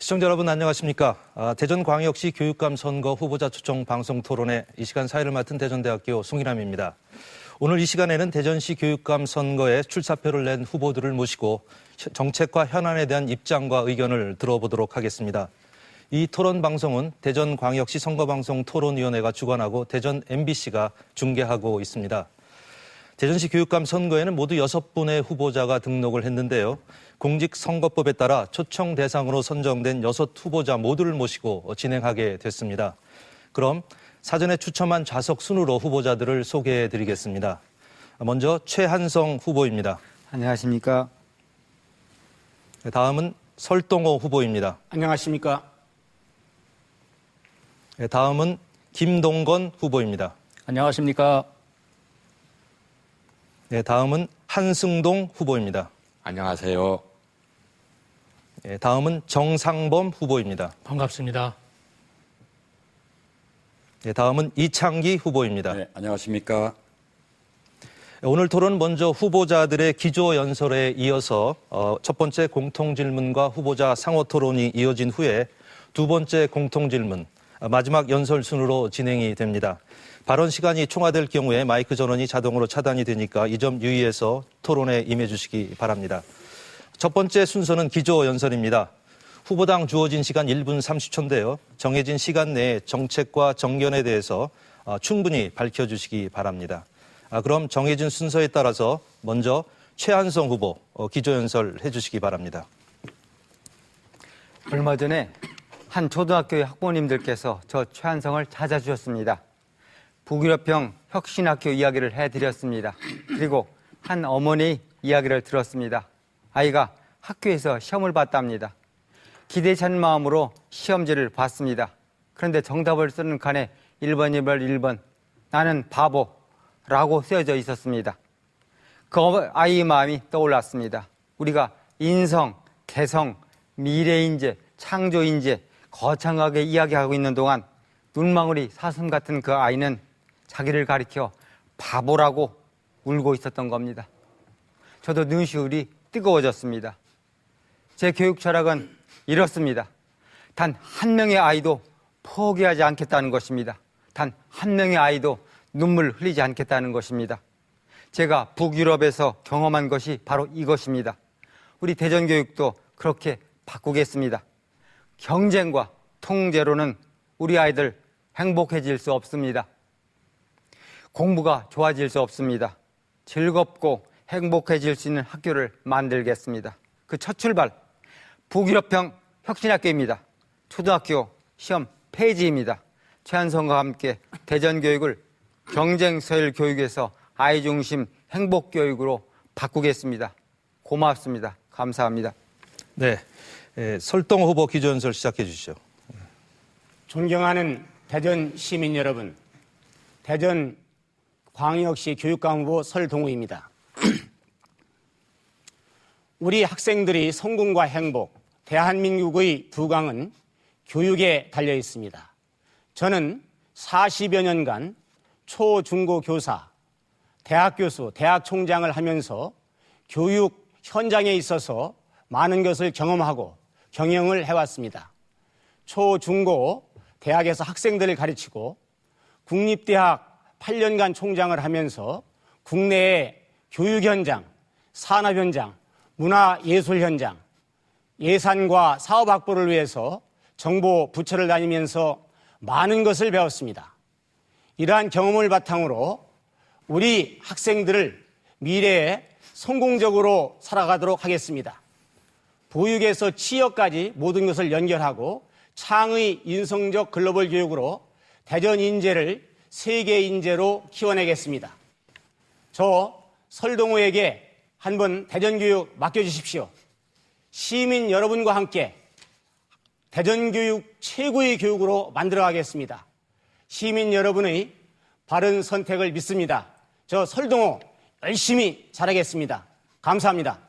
시청자 여러분 안녕하십니까. 대전광역시 교육감 선거 후보자 초청 방송 토론회 이 시간 사회를 맡은 대전대학교 송일함입니다. 오늘 이 시간에는 대전시 교육감 선거에 출사표를 낸 후보들을 모시고 정책과 현안에 대한 입장과 의견을 들어보도록 하겠습니다. 이 토론 방송은 대전광역시 선거방송 토론위원회가 주관하고 대전 MBC가 중계하고 있습니다. 대전시 교육감 선거에는 모두 6분의 후보자가 등록을 했는데요. 공직선거법에 따라 초청 대상으로 선정된 6 후보자 모두를 모시고 진행하게 됐습니다. 그럼 사전에 추첨한 좌석 순으로 후보자들을 소개해드리겠습니다. 먼저 최한성 후보입니다. 안녕하십니까. 다음은 설동호 후보입니다. 안녕하십니까. 다음은 김동건 후보입니다. 안녕하십니까. 다음은 한승동 후보입니다. 안녕하세요. 다음은 정상범 후보입니다. 반갑습니다. 다음은 이창기 후보입니다. 네, 안녕하십니까. 오늘 토론은 먼저 후보자들의 기조연설에 이어서 첫 번째 공통질문과 후보자 상호토론이 이어진 후에 두 번째 공통질문, 마지막 연설 순으로 진행이 됩니다. 발언 시간이 총화될 경우에 마이크 전원이 자동으로 차단이 되니까 이 점 유의해서 토론에 임해 주시기 바랍니다. 첫 번째 순서는 기조연설입니다. 후보당 주어진 시간 1분 30초인데요. 정해진 시간 내에 정책과 정견에 대해서 충분히 밝혀주시기 바랍니다. 그럼 정해진 순서에 따라서 먼저 최한성 후보 기조연설 해주시기 바랍니다. 얼마 전에 한 초등학교의 학부모님들께서 저 최한성을 찾아주셨습니다. 북유럽형 혁신학교 이야기를 해드렸습니다. 그리고 한 어머니의 이야기를 들었습니다. 아이가 학교에서 시험을 봤답니다. 기대 찬 마음으로 시험지를 봤습니다. 그런데 정답을 쓰는 칸에 1번, 2번, 1번 나는 바보라고 쓰여져 있었습니다. 그 아이의 마음이 떠올랐습니다. 우리가 인성, 개성, 미래인재, 창조인재 거창하게 이야기하고 있는 동안 눈망울이 사슴 같은 그 아이는 자기를 가리켜 바보라고 울고 있었던 겁니다. 저도 눈시울이 뜨거워졌습니다. 제 교육 철학은 이렇습니다. 단 한 명의 아이도 포기하지 않겠다는 것입니다. 단 한 명의 아이도 눈물 흘리지 않겠다는 것입니다. 제가 북유럽에서 경험한 것이 바로 이것입니다. 우리 대전교육도 그렇게 바꾸겠습니다. 경쟁과 통제로는 우리 아이들 행복해질 수 없습니다. 공부가 좋아질 수 없습니다. 즐겁고 행복해질 수 있는 학교를 만들겠습니다. 그 첫 출발, 북유럽형 혁신학교입니다. 초등학교 시험 폐지입니다. 최한성과 함께 대전교육을 경쟁서열 교육에서 아이 중심 행복교육으로 바꾸겠습니다. 고맙습니다. 감사합니다. 네, 설동호 후보 기조연설 시작해 주시죠. 존경하는 대전 시민 여러분, 대전 광역시 교육감 후보 설동호입니다. 우리 학생들이 성공과 행복, 대한민국의 부강은 교육에 달려 있습니다. 저는 40여 년간 초, 중고 교사, 대학 교수, 대학 총장을 하면서 교육 현장에 있어서 많은 것을 경험하고 경영을 해왔습니다. 초, 중고, 대학에서 학생들을 가르치고 국립대학 8년간 총장을 하면서 국내의 교육 현장, 산업 현장, 문화예술 현장, 예산과 사업 확보를 위해서 정보 부처를 다니면서 많은 것을 배웠습니다. 이러한 경험을 바탕으로 우리 학생들을 미래에 성공적으로 살아가도록 하겠습니다. 보육에서 취업까지 모든 것을 연결하고 창의 인성적 글로벌 교육으로 대전 인재를 세계 인재로 키워내겠습니다. 저 설동호에게 한번 대전교육 맡겨주십시오. 시민 여러분과 함께 대전교육 최고의 교육으로 만들어가겠습니다. 시민 여러분의 바른 선택을 믿습니다. 저 설동호 열심히 잘하겠습니다. 감사합니다.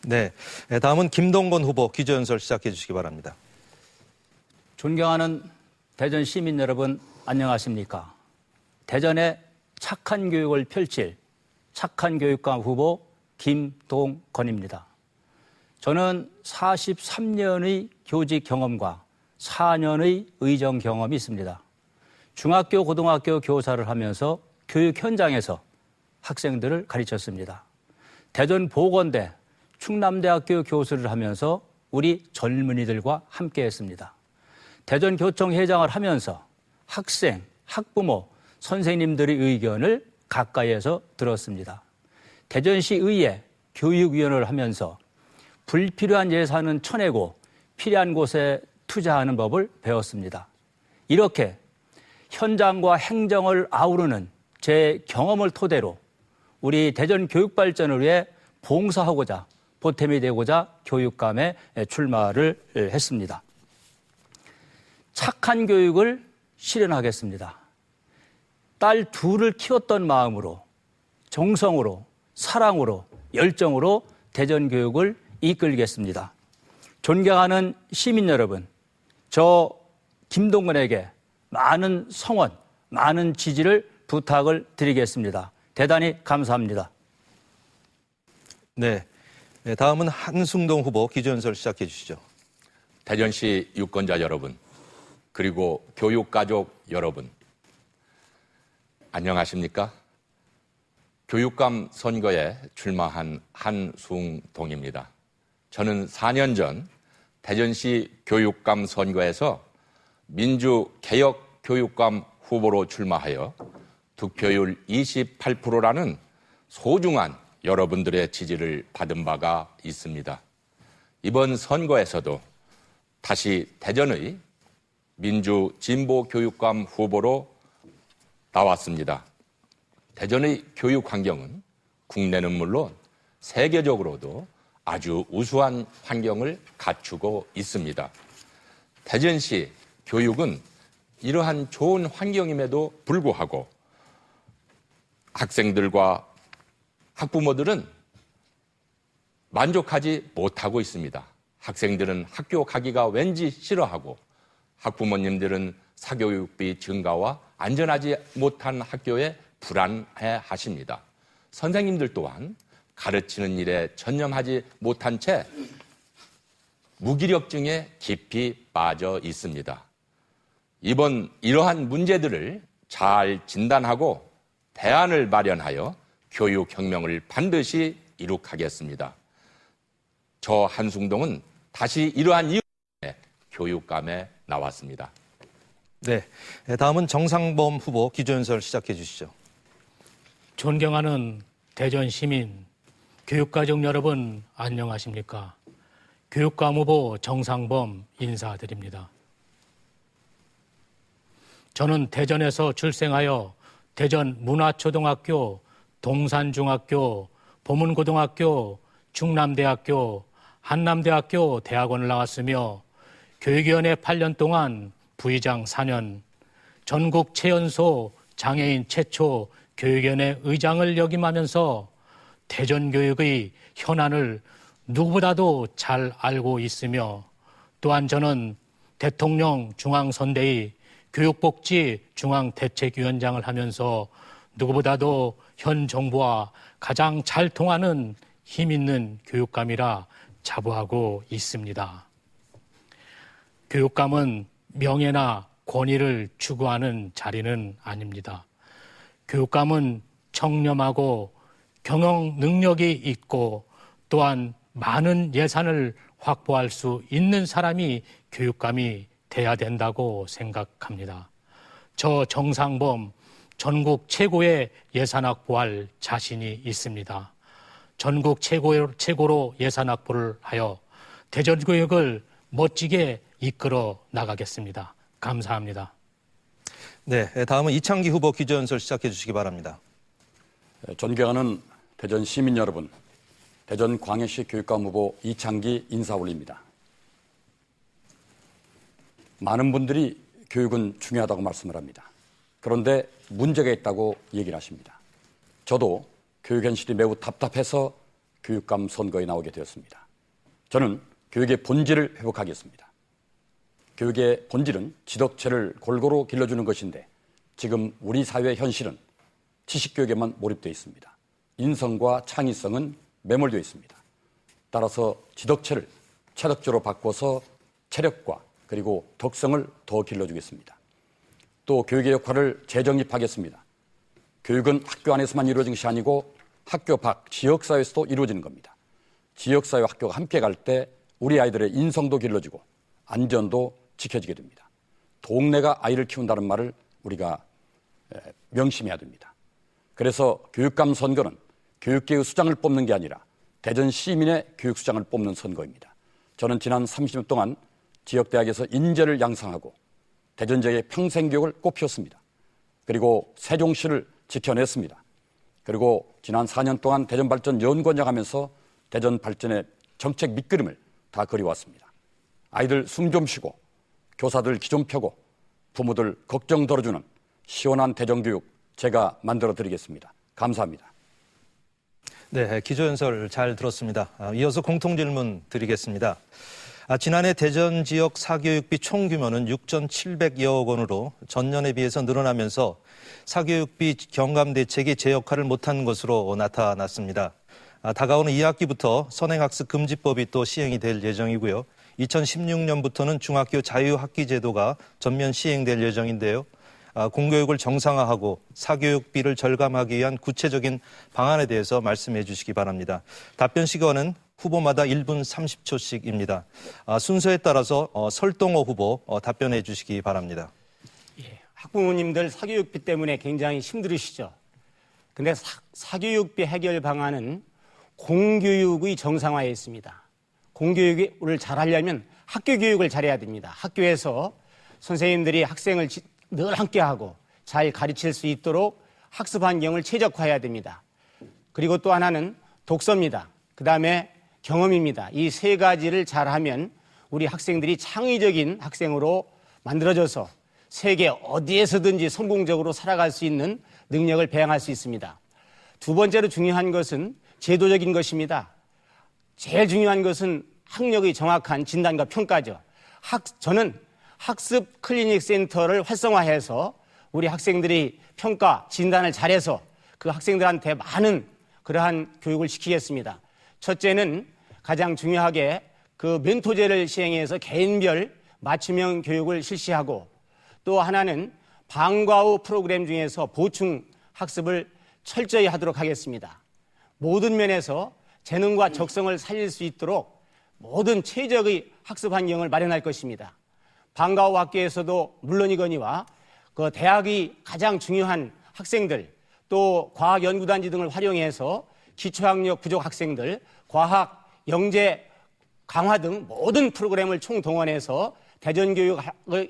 네, 다음은 김동건 후보 기조연설 시작해 주시기 바랍니다. 존경하는 대전 시민 여러분 안녕하십니까. 대전에 착한 교육을 펼칠 착한 교육감 후보 김동건입니다. 저는 43년의 교직 경험과 4년의 의정 경험이 있습니다. 중학교, 고등학교 교사를 하면서 교육 현장에서 학생들을 가르쳤습니다. 대전 보건대, 충남대학교 교수를 하면서 우리 젊은이들과 함께했습니다. 대전교총회장을 하면서 학생, 학부모, 선생님들의 의견을 가까이에서 들었습니다. 대전시의회 교육위원회를 하면서 불필요한 예산은 쳐내고 필요한 곳에 투자하는 법을 배웠습니다. 이렇게 현장과 행정을 아우르는 제 경험을 토대로 우리 대전 교육 발전을 위해 봉사하고자 보탬이 되고자 교육감에 출마를 했습니다. 착한 교육을 실현하겠습니다. 딸 둘을 키웠던 마음으로, 정성으로, 사랑으로, 열정으로 대전 교육을 이끌겠습니다. 존경하는 시민 여러분, 저 김동근에게 많은 성원, 많은 지지를 부탁을 드리겠습니다. 대단히 감사합니다. 네. 다음은 한승동 후보 기조연설 시작해 주시죠. 대전시 유권자 여러분, 그리고 교육가족 여러분, 안녕하십니까? 교육감 선거에 출마한 한승동입니다. 저는 4년 전 대전시 교육감 선거에서 민주개혁교육감 후보로 출마하여 득표율 28%라는 소중한 여러분들의 지지를 받은 바가 있습니다. 이번 선거에서도 다시 대전의 민주진보교육감 후보로 나왔습니다. 대전의 교육 환경은 국내는 물론 세계적으로도 아주 우수한 환경을 갖추고 있습니다. 대전시 교육은 이러한 좋은 환경임에도 불구하고 학생들과 학부모들은 만족하지 못하고 있습니다. 학생들은 학교 가기가 왠지 싫어하고 학부모님들은 사교육비 증가와 안전하지 못한 학교에 불안해 하십니다. 선생님들 또한 가르치는 일에 전념하지 못한 채 무기력증에 깊이 빠져 있습니다. 이러한 문제들을 잘 진단하고 대안을 마련하여 교육혁명을 반드시 이룩하겠습니다. 저 한승동은 다시 이러한 이유 때문에 교육감에 나왔습니다. 네. 다음은 정상범 후보 기조연설 시작해 주시죠. 존경하는 대전 시민, 교육가족 여러분 안녕하십니까? 교육감 후보 정상범 인사드립니다. 저는 대전에서 출생하여 대전 문화초등학교, 동산중학교, 보문고등학교, 충남대학교, 한남대학교 대학원을 나왔으며 교육위원회 8년 동안 부의장 4년, 전국 최연소 장애인 최초 교육위원회 의장을 역임하면서 대전교육의 현안을 누구보다도 잘 알고 있으며 또한 저는 대통령 중앙선대위 교육복지 중앙대책위원장을 하면서 누구보다도 현 정부와 가장 잘 통하는 힘있는 교육감이라 자부하고 있습니다. 교육감은 명예나 권위를 추구하는 자리는 아닙니다. 교육감은 청렴하고 경영 능력이 있고 또한 많은 예산을 확보할 수 있는 사람이 교육감이 돼야 된다고 생각합니다. 저 정상범 전국 최고의 예산 확보할 자신이 있습니다. 전국 최고로 예산 확보를 하여 대전교육을 멋지게 이끌어 나가겠습니다. 감사합니다. 네. 다음은 이창기 후보 기조연설 시작해 주시기 바랍니다. 존경하는 대전 시민 여러분, 대전 광역시 교육감 후보 이창기 인사 올립니다. 많은 분들이 교육은 중요하다고 말씀을 합니다. 그런데 문제가 있다고 얘기를 하십니다. 저도 교육 현실이 매우 답답해서 교육감 선거에 나오게 되었습니다. 저는 교육의 본질을 회복하겠습니다. 교육의 본질은 지덕체를 골고루 길러주는 것인데 지금 우리 사회의 현실은 지식교육에만 몰입되어 있습니다. 인성과 창의성은 매몰되어 있습니다. 따라서 지덕체를 체덕제로 바꿔서 체력과 그리고 덕성을 더 길러주겠습니다. 또 교육의 역할을 재정립하겠습니다. 교육은 학교 안에서만 이루어지는 것이 아니고 학교 밖 지역사회에서도 이루어지는 겁니다. 지역사회와 학교가 함께 갈 때 우리 아이들의 인성도 길러지고 안전도 지켜지게 됩니다. 동네가 아이를 키운다는 말을 우리가 명심해야 됩니다. 그래서 교육감 선거는 교육계의 수장을 뽑는 게 아니라 대전 시민의 교육수장을 뽑는 선거입니다. 저는 지난 30년 동안 지역대학에서 인재를 양성하고 대전 지역의 평생교육을 꽃피웠습니다. 그리고 세종시를 지켜냈습니다. 그리고 지난 4년 동안 대전발전 연구원장 하면서 대전 발전의 정책 밑그림을 다 그려왔습니다. 아이들 숨 좀 쉬고 교사들 기 좀 펴고 부모들 걱정 덜어주는 시원한 대전교육 제가 만들어 드리겠습니다. 감사합니다. 네, 기조연설 잘 들었습니다. 이어서 공통질문 드리겠습니다. 지난해 대전 지역 사교육비 총 규모는 6,700여억 원으로 전년에 비해서 늘어나면서 사교육비 경감 대책이 제 역할을 못한 것으로 나타났습니다. 다가오는 2학기부터 선행학습 금지법이 또 시행이 될 예정이고요. 2016년부터는 중학교 자유학기 제도가 전면 시행될 예정인데요. 공교육을 정상화하고 사교육비를 절감하기 위한 구체적인 방안에 대해서 말씀해 주시기 바랍니다. 답변 시간은 후보마다 1분 30초씩입니다. 순서에 따라서 설동호 후보 답변해 주시기 바랍니다. 예, 학부모님들 사교육비 때문에 굉장히 힘들으시죠. 근데 사교육비 해결 방안은 공교육의 정상화에 있습니다. 공교육을 잘하려면 학교 교육을 잘해야 됩니다. 학교에서 선생님들이 학생을 늘 함께하고 잘 가르칠 수 있도록 학습 환경을 최적화해야 됩니다. 그리고 또 하나는 독서입니다. 그 다음에 경험입니다. 이 세 가지를 잘하면 우리 학생들이 창의적인 학생으로 만들어져서 세계 어디에서든지 성공적으로 살아갈 수 있는 능력을 배양할 수 있습니다. 두 번째로 중요한 것은 제도적인 것입니다. 제일 중요한 것은 학력의 정확한 진단과 평가죠. 저는 학습 클리닉 센터를 활성화해서 우리 학생들이 평가, 진단을 잘해서 그 학생들한테 많은 그러한 교육을 시키겠습니다. 첫째는 가장 중요하게 그 멘토제를 시행해서 개인별 맞춤형 교육을 실시하고 또 하나는 방과 후 프로그램 중에서 보충 학습을 철저히 하도록 하겠습니다. 모든 면에서 재능과 적성을 살릴 수 있도록 모든 최적의 학습 환경을 마련할 것입니다. 방과 후 학교에서도 물론이거니와 그 대학이 가장 중요한 학생들 또 과학연구단지 등을 활용해서 기초학력 부족 학생들, 과학, 영재 강화 등 모든 프로그램을 총동원해서 대전교육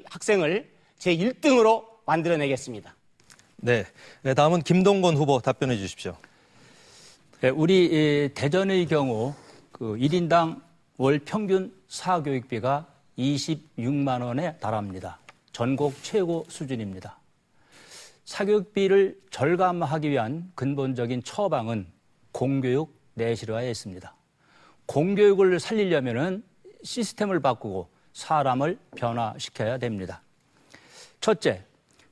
학생을 제1등으로 만들어내겠습니다. 네, 다음은 김동건 후보 답변해 주십시오. 네, 우리 대전의 경우 그 1인당 월 평균 사교육비가 26만 원에 달합니다. 전국 최고 수준입니다. 사교육비를 절감하기 위한 근본적인 처방은 공교육 내실화에 있습니다. 공교육을 살리려면 시스템을 바꾸고 사람을 변화시켜야 됩니다. 첫째,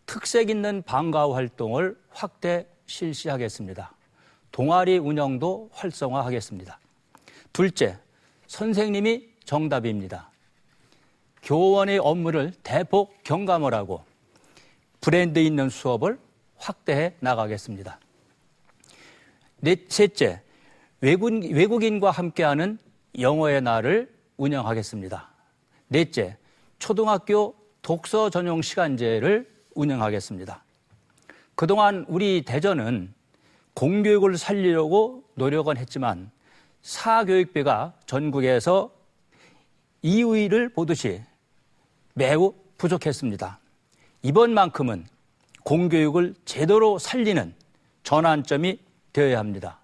특색 있는 방과 후 활동을 확대 실시하겠습니다. 동아리 운영도 활성화하겠습니다. 둘째, 선생님이 정답입니다. 교원의 업무를 대폭 경감을 하고 브랜드 있는 수업을 확대해 나가겠습니다. 셋째, 외국인과 함께하는 영어의 날을 운영하겠습니다. 넷째, 초등학교 독서 전용 시간제를 운영하겠습니다. 그동안 우리 대전은 공교육을 살리려고 노력은 했지만 사교육비가 전국에서 2위를 보듯이 매우 부족했습니다. 이번만큼은 공교육을 제대로 살리는 전환점이 되어야 합니다.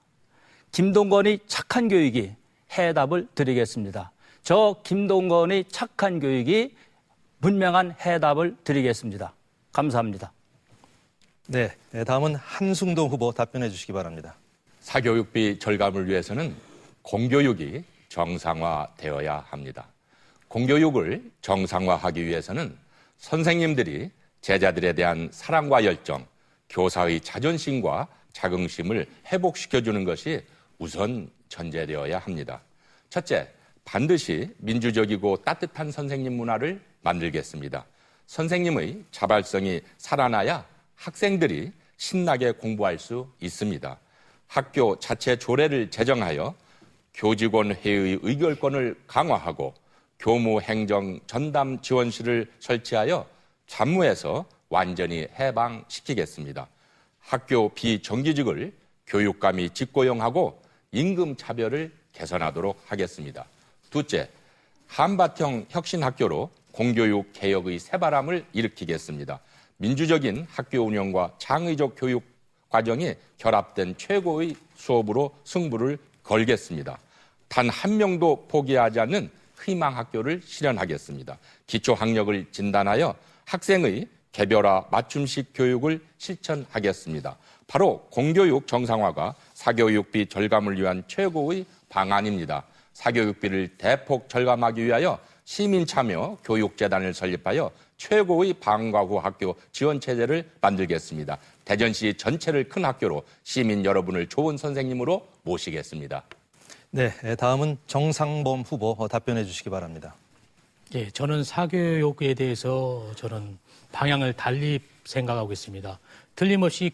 김동건의 착한 교육이 해답을 드리겠습니다. 저 김동건의 착한 교육이 분명한 해답을 드리겠습니다. 감사합니다. 네, 다음은 한승동 후보 답변해 주시기 바랍니다. 사교육비 절감을 위해서는 공교육이 정상화되어야 합니다. 공교육을 정상화하기 위해서는 선생님들이 제자들에 대한 사랑과 열정, 교사의 자존심과 자긍심을 회복시켜주는 것이 우선 전제되어야 합니다. 첫째, 반드시 민주적이고 따뜻한 선생님 문화를 만들겠습니다. 선생님의 자발성이 살아나야 학생들이 신나게 공부할 수 있습니다. 학교 자체 조례를 제정하여 교직원 회의 의결권을 강화하고 교무 행정 전담 지원실을 설치하여 잡무에서 완전히 해방시키겠습니다. 학교 비정규직을 교육감이 직고용하고 임금 차별을 개선하도록 하겠습니다. 둘째, 한밭형 혁신학교로 공교육 개혁의 새바람을 일으키겠습니다. 민주적인 학교 운영과 창의적 교육 과정이 결합된 최고의 수업으로 승부를 걸겠습니다. 단 한 명도 포기하지 않는 희망학교를 실현하겠습니다. 기초학력을 진단하여 학생의 개별화 맞춤식 교육을 실천하겠습니다. 바로 공교육 정상화가 사교육비 절감을 위한 최고의 방안입니다. 사교육비를 대폭 절감하기 위하여 시민참여 교육재단을 설립하여 최고의 방과 후 학교 지원체제를 만들겠습니다. 대전시 전체를 큰 학교로 시민 여러분을 좋은 선생님으로 모시겠습니다. 네, 다음은 정상범 후보 답변해 주시기 바랍니다. 예, 저는 사교육에 대해서 저는 방향을 달리 생각하고 있습니다. 틀림없이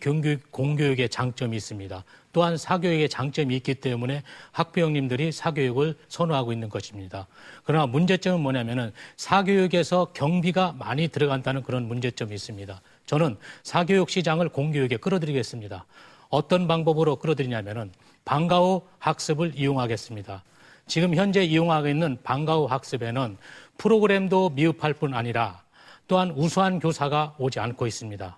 공교육의 장점이 있습니다. 또한 사교육의 장점이 있기 때문에 학부형님들이 사교육을 선호하고 있는 것입니다. 그러나 문제점은 뭐냐면은 사교육에서 경비가 많이 들어간다는 그런 문제점이 있습니다. 저는 사교육 시장을 공교육에 끌어들이겠습니다. 어떤 방법으로 끌어들이냐면은 방과 후 학습을 이용하겠습니다. 지금 현재 이용하고 있는 방과 후 학습에는 프로그램도 미흡할 뿐 아니라 또한 우수한 교사가 오지 않고 있습니다.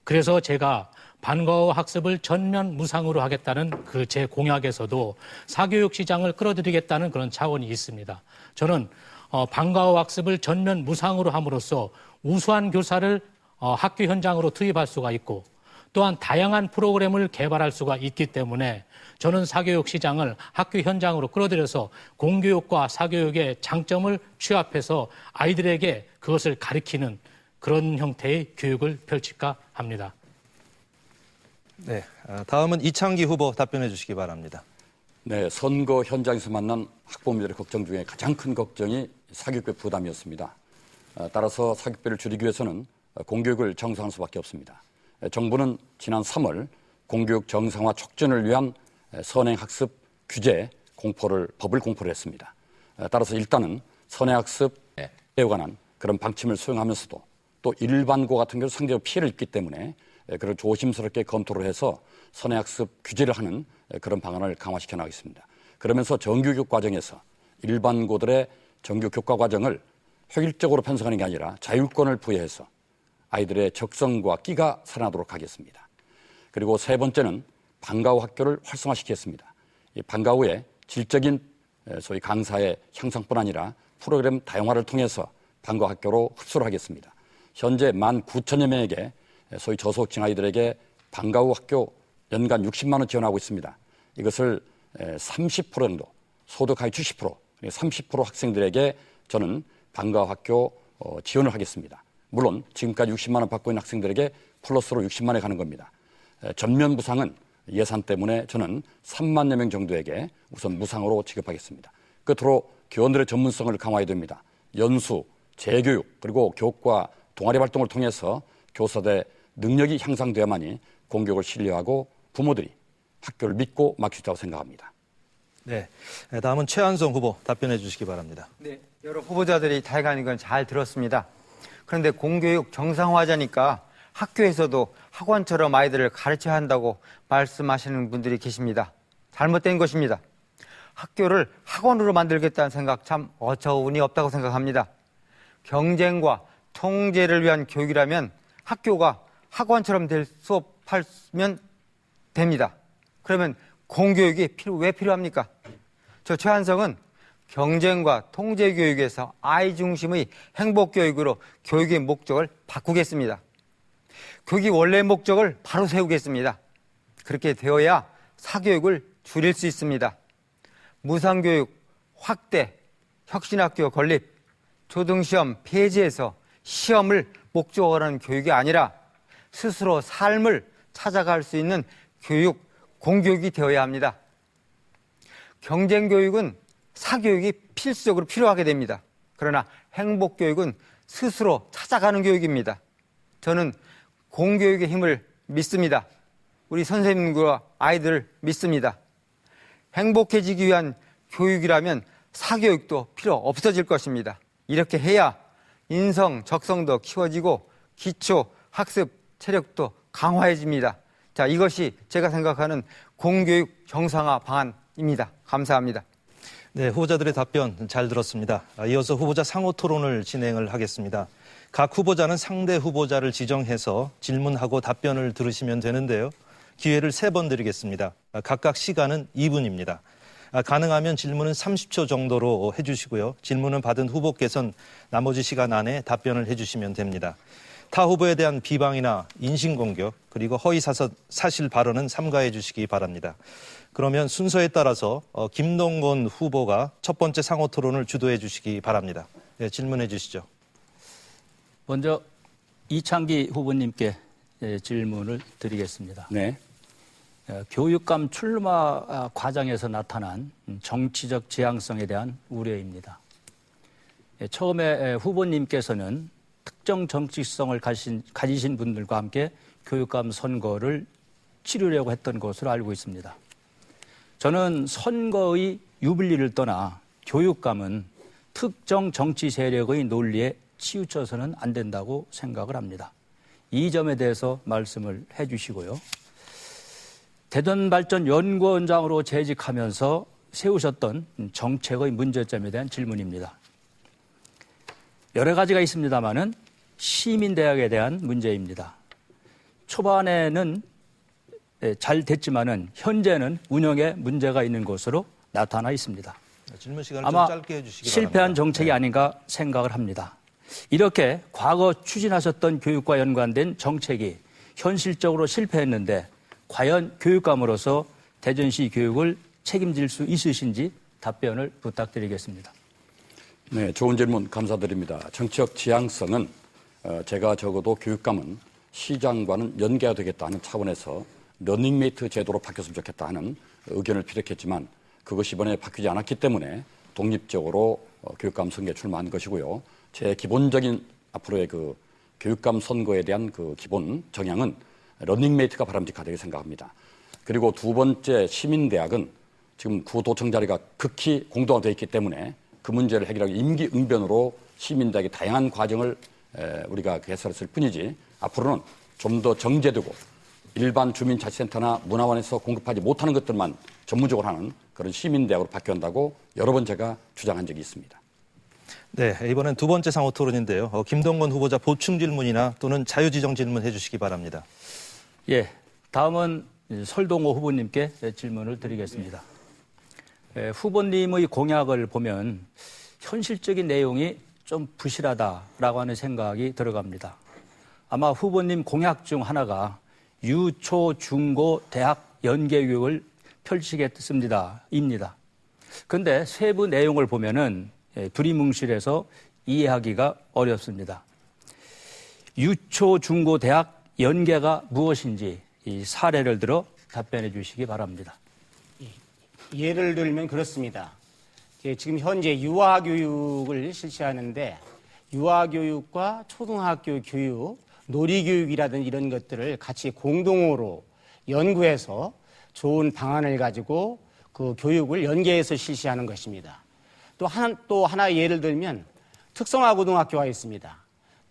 그래서 제가 방과 후 학습을 전면 무상으로 하겠다는 그 제 공약에서도 사교육 시장을 끌어들이겠다는 그런 차원이 있습니다. 저는 방과 후 학습을 전면 무상으로 함으로써 우수한 교사를 학교 현장으로 투입할 수가 있고 또한 다양한 프로그램을 개발할 수가 있기 때문에 저는 사교육 시장을 학교 현장으로 끌어들여서 공교육과 사교육의 장점을 취합해서 아이들에게 그것을 가르치는 그런 형태의 교육을 펼칠까 합니다. 네, 다음은 이창기 후보 답변해 주시기 바랍니다. 네, 선거 현장에서 만난 학부모님들의 걱정 중에 가장 큰 걱정이 사교육비 부담이었습니다. 따라서 사교육비를 줄이기 위해서는 공교육을 정상화할 수밖에 없습니다. 정부는 지난 3월 공교육 정상화 촉진을 위한 선행학습 규제 법을 공포를 했습니다. 따라서 일단은 선행학습에 관한 그런 방침을 수용하면서도 또 일반고 같은 경우 상대적 피해를 입기 때문에 그걸 조심스럽게 검토를 해서 선행학습 규제를 하는 그런 방안을 강화시켜 나가겠습니다. 그러면서 정규교육 과정에서 일반고들의 정규 교과 과정을 효율적으로 편성하는 게 아니라 자율권을 부여해서 아이들의 적성과 끼가 살아나도록 하겠습니다. 그리고 세 번째는 방과 후 학교를 활성화시키겠습니다. 이 방과 후에 질적인 소위 강사의 향상뿐 아니라 프로그램 다양화를 통해서 방과 학교로 흡수를 하겠습니다. 현재 19,000여 명에게 소위 저소득층 아이들에게 방과 후 학교 연간 60만 원 지원하고 있습니다. 이것을 30% 정도, 소득 하위 70%, 30% 학생들에게 저는 방과 후 학교 지원을 하겠습니다. 물론 지금까지 60만 원 받고 있는 학생들에게 플러스로 60만 원에 가는 겁니다. 전면 무상은 예산 때문에 저는 3만여 명 정도에게 우선 무상으로 지급하겠습니다. 끝으로 교원들의 전문성을 강화해야 됩니다. 연수, 재교육, 그리고 교과 동아리 활동을 통해서 교사들의 능력이 향상되어야만이 공교육을 신뢰하고 부모들이 학교를 믿고 맡길 수 있다고 생각합니다. 네, 다음은 최한성 후보 답변해 주시기 바랍니다. 네, 여러 후보자들이 다양한 건 잘 들었습니다. 그런데 공교육 정상화하자니까 학교에서도 학원처럼 아이들을 가르쳐야 한다고 말씀하시는 분들이 계십니다. 잘못된 것입니다. 학교를 학원으로 만들겠다는 생각 참 어처구니 없다고 생각합니다. 경쟁과 통제를 위한 교육이라면 학교가 학원처럼 될 수업하면 됩니다. 그러면 공교육이 왜 필요합니까? 저 최한성은 경쟁과 통제 교육에서 아이 중심의 행복 교육으로 교육의 목적을 바꾸겠습니다. 교육의 원래 목적을 바로 세우겠습니다. 그렇게 되어야 사교육을 줄일 수 있습니다. 무상교육 확대, 혁신학교 건립, 초등시험 폐지해서 시험을 목적으로 하는 교육이 아니라 스스로 삶을 찾아갈 수 있는 교육, 공교육이 되어야 합니다. 경쟁교육은 사교육이 필수적으로 필요하게 됩니다. 그러나 행복교육은 스스로 찾아가는 교육입니다. 저는 공교육의 힘을 믿습니다. 우리 선생님과 아이들을 믿습니다. 행복해지기 위한 교육이라면 사교육도 필요 없어질 것입니다. 이렇게 해야 인성, 적성도 키워지고 기초, 학습, 체력도 강화해집니다. 자, 이것이 제가 생각하는 공교육 정상화 방안입니다. 감사합니다. 네, 후보자들의 답변 잘 들었습니다. 이어서 후보자 상호 토론을 진행을 하겠습니다. 각 후보자는 상대 후보자를 지정해서 질문하고 답변을 들으시면 되는데요. 기회를 3번 드리겠습니다. 각각 시간은 2분입니다. 가능하면 질문은 30초 정도로 해주시고요. 질문을 받은 후보께서는 나머지 시간 안에 답변을 해주시면 됩니다. 타 후보에 대한 비방이나 인신공격 그리고 허위사실 발언은 삼가해 주시기 바랍니다. 그러면 순서에 따라서 김동건 후보가 첫 번째 상호 토론을 주도해 주시기 바랍니다. 네, 질문해 주시죠. 먼저 이창기 후보님께 질문을 드리겠습니다. 네. 교육감 출마 과정에서 나타난 정치적 지향성에 대한 우려입니다. 처음에 후보님께서는 특정 정치성을 가지신 분들과 함께 교육감 선거를 치르려고 했던 것으로 알고 있습니다. 저는 선거의 유불리를 떠나 교육감은 특정 정치 세력의 논리에 치우쳐서는 안 된다고 생각을 합니다. 이 점에 대해서 말씀을 해 주시고요. 대전발전연구원장으로 재직하면서 세우셨던 정책의 문제점에 대한 질문입니다. 여러 가지가 있습니다만은 시민대학에 대한 문제입니다. 초반에는 잘 됐지만은 현재는 운영에 문제가 있는 것으로 나타나 있습니다. 질문 시간을 아마 좀 짧게 해주시기 실패한 바랍니다. 정책이 아닌가 생각을 합니다. 이렇게 과거 추진하셨던 교육과 연관된 정책이 현실적으로 실패했는데 과연 교육감으로서 대전시 교육을 책임질 수 있으신지 답변을 부탁드리겠습니다. 네, 좋은 질문 감사드립니다. 정치적 지향성은 제가 적어도 교육감은 시장과는 연계가 되겠다 하는 차원에서 러닝메이트 제도로 바뀌었으면 좋겠다 하는 의견을 피력했지만 그것이 이번에 바뀌지 않았기 때문에 독립적으로 교육감 선거에 출마한 것이고요. 제 기본적인 앞으로의 그 교육감 선거에 대한 그 기본 정향은 러닝메이트가 바람직하다고 생각합니다. 그리고 두 번째 시민대학은 지금 구도청 자리가 극히 공동화되어 있기 때문에 그 문제를 해결하기 임기응변으로 시민대학의 다양한 과정을 우리가 개설했을 뿐이지 앞으로는 좀 더 정제되고 일반 주민자치센터나 문화원에서 공급하지 못하는 것들만 전문적으로 하는 그런 시민대학으로 바뀌어간다고 여러 번 제가 주장한 적이 있습니다. 네, 이번엔 두 번째 상호 토론인데요. 김동건 후보자 보충 질문이나 또는 자유지정 질문 해주시기 바랍니다. 예, 다음은 설동호 후보님께 질문을 드리겠습니다. 후보님의 공약을 보면 현실적인 내용이 좀 부실하다라고 하는 생각이 들어갑니다. 아마 후보님 공약 중 하나가 유초, 중고, 대학 연계교육을 펼치겠습니다.입니다. 그런데 세부 내용을 보면은 두리뭉실해서 이해하기가 어렵습니다. 유초, 중고, 대학 연계가 무엇인지 이 사례를 들어 답변해 주시기 바랍니다. 예를 들면 그렇습니다. 지금 현재 유아교육을 실시하는데 유아교육과 초등학교 교육, 놀이교육이라든지 이런 것들을 같이 공동으로 연구해서 좋은 방안을 가지고 그 교육을 연계해서 실시하는 것입니다. 또 하나 예를 들면 특성화 고등학교가 있습니다.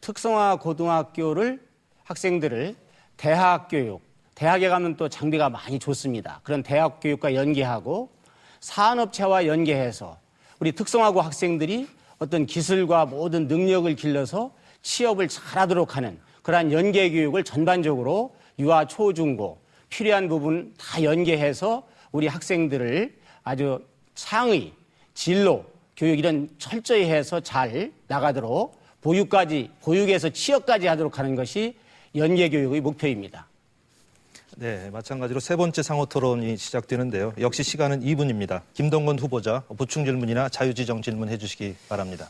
특성화 고등학교를 학생들을 대학 교육, 대학에 가면 또 장비가 많이 좋습니다. 그런 대학 교육과 연계하고 산업체와 연계해서 우리 특성화고 학생들이 어떤 기술과 모든 능력을 길러서 취업을 잘하도록 하는 그러한 연계 교육을 전반적으로 유아, 초, 중고 필요한 부분 다 연계해서 우리 학생들을 아주 상의, 진로, 교육 이런 철저히 해서 잘 나가도록 보육에서 취업까지 하도록 하는 것이 연계 교육의 목표입니다. 네, 마찬가지로 세 번째 상호 토론이 시작되는데요. 역시 시간은 2분입니다. 김동건 후보자 보충 질문이나 자유지정 질문 해주시기 바랍니다.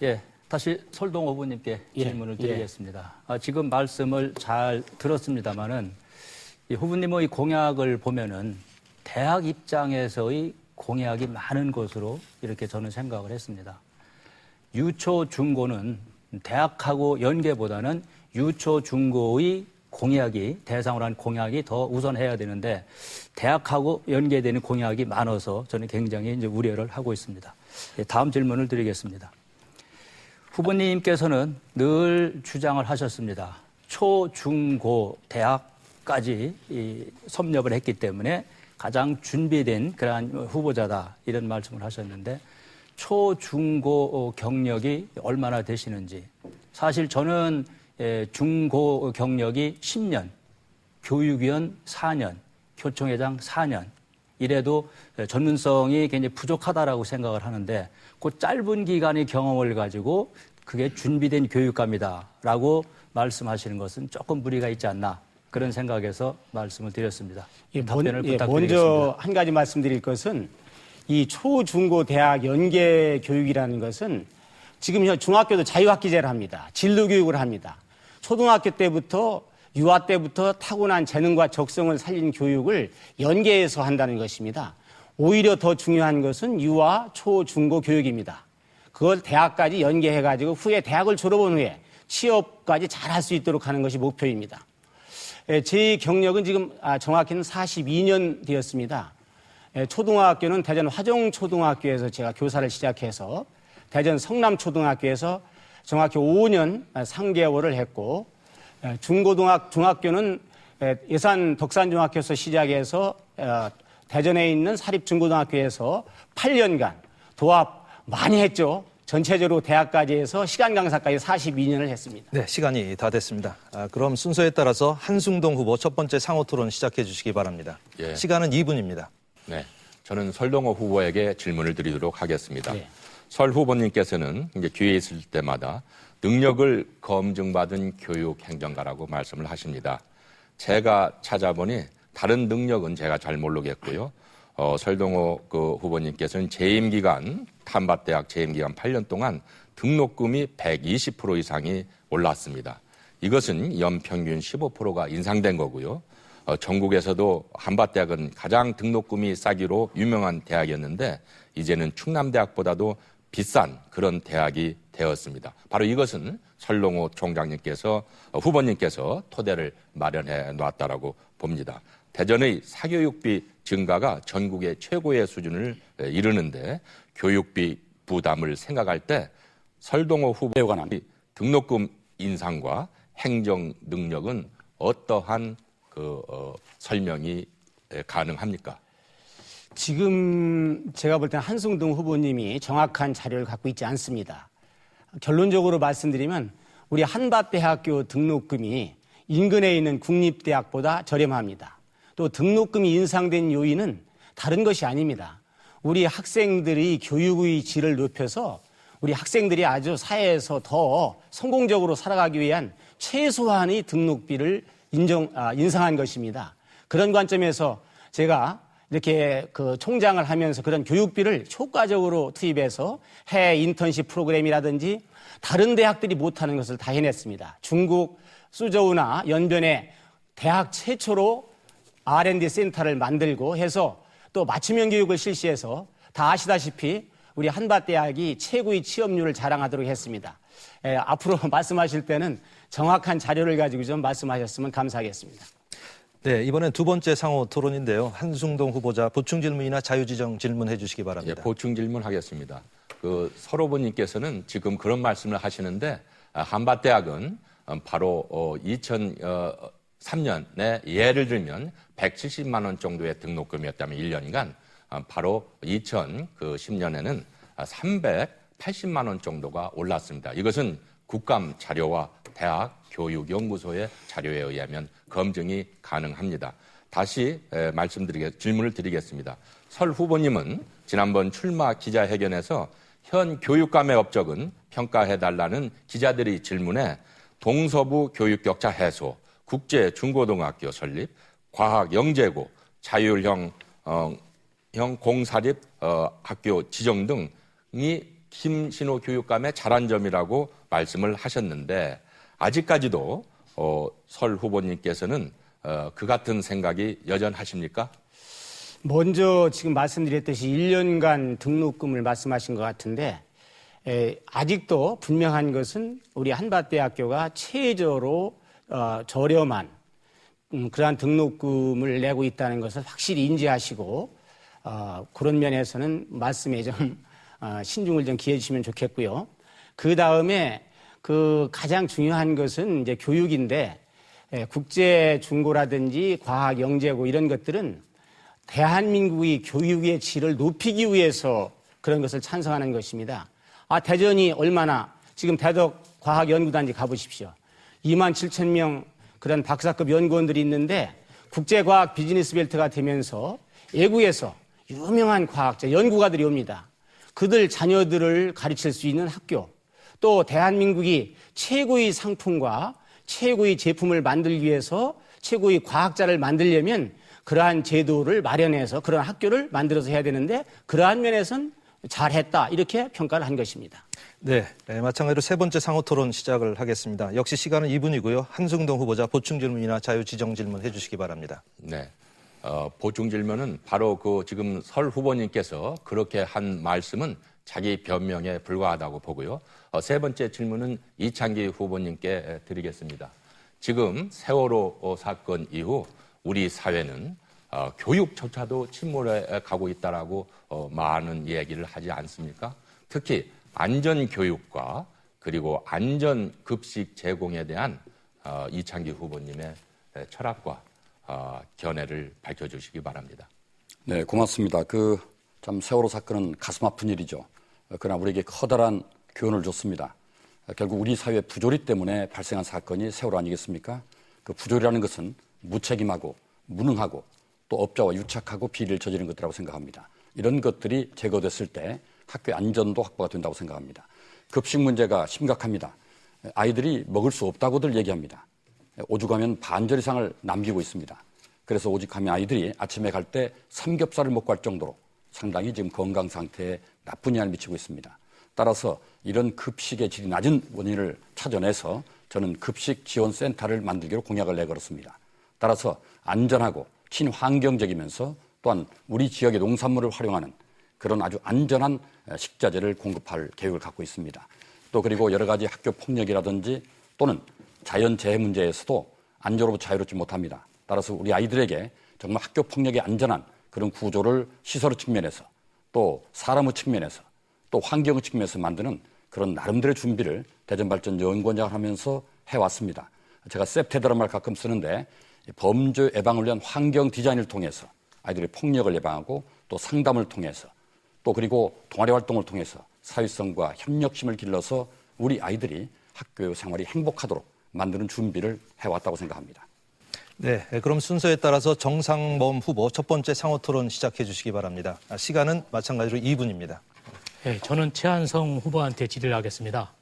예, 다시 설동호 후보님께 질문을 드리겠습니다. 지금 말씀을 잘 들었습니다마는 이 후보님의 공약을 보면은 대학 입장에서의 공약이 많은 것으로 이렇게 저는 생각을 했습니다. 유초, 중고는 대학하고 연계보다는 유초, 중고의 공약이, 대상으로 한 공약이 더 우선해야 되는데 대학하고 연계되는 공약이 많아서 저는 굉장히 이제 우려를 하고 있습니다. 다음 질문을 드리겠습니다. 후보님께서는 늘 주장을 하셨습니다. 초, 중, 고, 대학까지 섭렵을 했기 때문에 가장 준비된 그러한 후보자다 이런 말씀을 하셨는데 초, 중, 고 경력이 얼마나 되시는지. 사실 저는 중고 경력이 10년, 교육위원 4년, 교총회장 4년 이래도 전문성이 굉장히 부족하다라고 생각을 하는데 그 짧은 기간의 경험을 가지고 그게 준비된 교육감이다라고 말씀하시는 것은 조금 무리가 있지 않나 그런 생각에서 말씀을 드렸습니다. 답변을 부탁드리겠습니다. 먼저 한 가지 말씀드릴 것은 이 초, 중, 고, 대학 연계 교육이라는 것은 지금 중학교도 자유학기제를 합니다. 진로교육을 합니다. 초등학교 때부터 유아 때부터 타고난 재능과 적성을 살린 교육을 연계해서 한다는 것입니다. 오히려 더 중요한 것은 유아, 초, 중고 교육입니다. 그걸 대학까지 연계해가지고 후에 대학을 졸업한 후에 취업까지 잘할 수 있도록 하는 것이 목표입니다. 제 경력은 지금 정확히는 42년 되었습니다. 초등학교는 대전 화정초등학교에서 제가 교사를 시작해서 대전 성남초등학교에서 정확히 5년 3개월을 했고 중학교는 예산 덕산중학교에서 시작해서 대전에 있는 사립중고등학교에서 8년간 도합 많이 했죠. 전체적으로 대학까지 해서 시간 강사까지 42년을 했습니다. 네, 시간이 다 됐습니다. 그럼 순서에 따라서 한승동 후보 첫 번째 상호 토론 시작해 주시기 바랍니다. 예. 시간은 2분입니다. 네, 저는 설동호 후보에게 질문을 드리도록 하겠습니다. 네. 설 후보님께서는 이제 기회 있을 때마다 능력을 검증받은 교육 행정가라고 말씀을 하십니다. 제가 찾아보니 다른 능력은 제가 잘 모르겠고요. 설동호 후보님께서는 재임 기간 탐밭대학 재임 기간 8년 동안 등록금이 120% 이상이 올랐습니다. 이것은 연평균 15%가 인상된 거고요. 전국에서도 한밭대학은 가장 등록금이 싸기로 유명한 대학이었는데 이제는 충남대학보다도 비싼 그런 대학이 되었습니다. 바로 이것은 설동호 총장님께서 후보님께서 토대를 마련해 놨다라고 봅니다. 대전의 사교육비 증가가 전국의 최고의 수준을 이루는데 교육비 부담을 생각할 때 설동호 후보에 관한 등록금 인상과 행정 능력은 어떠한 설명이 가능합니까? 지금 제가 볼 때는 한승동 후보님이 정확한 자료를 갖고 있지 않습니다. 결론적으로 말씀드리면 우리 한밭대학교 등록금이 인근에 있는 국립대학보다 저렴합니다. 또 등록금이 인상된 요인은 다른 것이 아닙니다. 우리 학생들이 교육의 질을 높여서 우리 학생들이 아주 사회에서 더 성공적으로 살아가기 위한 최소한의 등록비를 인상한 것입니다. 그런 관점에서 제가 이렇게 총장을 하면서 그런 교육비를 효과적으로 투입해서 해외 인턴십 프로그램이라든지 다른 대학들이 못하는 것을 다 해냈습니다. 중국 수저우나 연변에 대학 최초로 R&D 센터를 만들고 해서 또 맞춤형 교육을 실시해서 다 아시다시피 우리 한밭대학이 최고의 취업률을 자랑하도록 했습니다. 앞으로 말씀하실 때는 정확한 자료를 가지고 좀 말씀하셨으면 감사하겠습니다. 네, 이번엔 두 번째 상호 토론인데요. 한승동 후보자 보충 질문이나 자유지정 질문해 주시기 바랍니다. 예, 보충 질문하겠습니다. 설 후보님께서는 지금 그런 말씀을 하시는데 한밭대학은 바로 2003년에 예를 들면 170만 원 정도의 등록금이었다면 1년간 바로 2010년에는 380만 원 정도가 올랐습니다. 이것은 국감 자료와 대학 교육연구소의 자료에 의하면 검증이 가능합니다. 다시 질문을 드리겠습니다. 설 후보님은 지난번 출마 기자회견에서 현 교육감의 업적은 평가해달라는 기자들의 질문에 동서부 교육격차 해소, 국제 중고등학교 설립, 과학 영재고, 자율형 공사립 학교 지정 등이 김신호 교육감의 잘한 점이라고 말씀을 하셨는데 아직까지도 설 후보님께서는 그 같은 생각이 여전하십니까? 먼저 지금 말씀드렸듯이 1년간 등록금을 말씀하신 것 같은데 아직도 분명한 것은 우리 한밭대학교가 최저로 저렴한 그러한 등록금을 내고 있다는 것을 확실히 인지하시고 그런 면에서는 말씀에 좀 신중을 좀 기해 주시면 좋겠고요. 그 다음에 그 가장 중요한 것은 이제 교육인데 국제 중고라든지 과학 영재고 이런 것들은 대한민국의 교육의 질을 높이기 위해서 그런 것을 찬성하는 것입니다. 대전이 얼마나 지금 대덕 과학연구단지 가보십시오. 27,000명 그런 박사급 연구원들이 있는데 국제과학 비즈니스 벨트가 되면서 외국에서 유명한 과학자, 연구가들이 옵니다. 그들 자녀들을 가르칠 수 있는 학교, 또 대한민국이 최고의 상품과 최고의 제품을 만들기 위해서 최고의 과학자를 만들려면 그러한 제도를 마련해서 그런 학교를 만들어서 해야 되는데 그러한 면에서는 잘했다 이렇게 평가를 한 것입니다. 네, 마찬가지로 세 번째 상호 토론 시작을 하겠습니다. 역시 시간은 2분이고요. 한승동 후보자 보충 질문이나 자유지정 질문 해주시기 바랍니다. 네. 보충 질문은 바로 지금 설 후보님께서 그렇게 한 말씀은 자기 변명에 불과하다고 보고요. 세 번째 질문은 이창기 후보님께 드리겠습니다. 지금 세월호 사건 이후 우리 사회는 교육조차도 침몰해 가고 있다라고 많은 얘기를 하지 않습니까? 특히 안전교육과 그리고 안전급식 제공에 대한 이창기 후보님의 철학과 견해를 밝혀주시기 바랍니다. 네, 고맙습니다. 참 세월호 사건은 가슴 아픈 일이죠. 그러나 우리에게 커다란 교훈을 줬습니다. 결국 우리 사회 부조리 때문에 발생한 사건이 세월호 아니겠습니까? 그 부조리라는 것은 무책임하고 무능하고 또 업자와 유착하고 비리를 저지른 것들이라고 생각합니다. 이런 것들이 제거됐을 때 학교의 안전도 확보가 된다고 생각합니다. 급식 문제가 심각합니다. 아이들이 먹을 수 없다고들 얘기합니다. 오죽하면 반절 이상을 남기고 있습니다. 그래서 오죽하면 아이들이 아침에 갈 때 삼겹살을 먹고 갈 정도로 상당히 지금 건강 상태에 나쁜 영향을 미치고 있습니다. 따라서 이런 급식의 질이 낮은 원인을 찾아내서 저는 급식 지원센터를 만들기로 공약을 내걸었습니다. 따라서 안전하고 친환경적이면서 또한 우리 지역의 농산물을 활용하는 그런 아주 안전한 식자재를 공급할 계획을 갖고 있습니다. 또 그리고 여러 가지 학교 폭력이라든지 또는 자연재해 문제에서도 안전으로부터 자유롭지 못합니다. 따라서 우리 아이들에게 정말 학교 폭력의 안전한 그런 구조를 시설의 측면에서 또 사람의 측면에서 또 환경의 측면에서 만드는 그런 나름대로의 준비를 대전발전연구원장을 하면서 해왔습니다. 제가 셉테드라는 말 가끔 쓰는데 범죄 예방을 위한 환경 디자인을 통해서 아이들의 폭력을 예방하고 또 상담을 통해서 또 그리고 동아리 활동을 통해서 사회성과 협력심을 길러서 우리 아이들이 학교 생활이 행복하도록 만드는 준비를 해왔다고 생각합니다. 네, 그럼 순서에 따라서 정상범 후보 첫 번째 상호 토론 시작해 주시기 바랍니다. 시간은 마찬가지로 2분입니다. 네, 저는 최한성 후보한테 질의를 하겠습니다.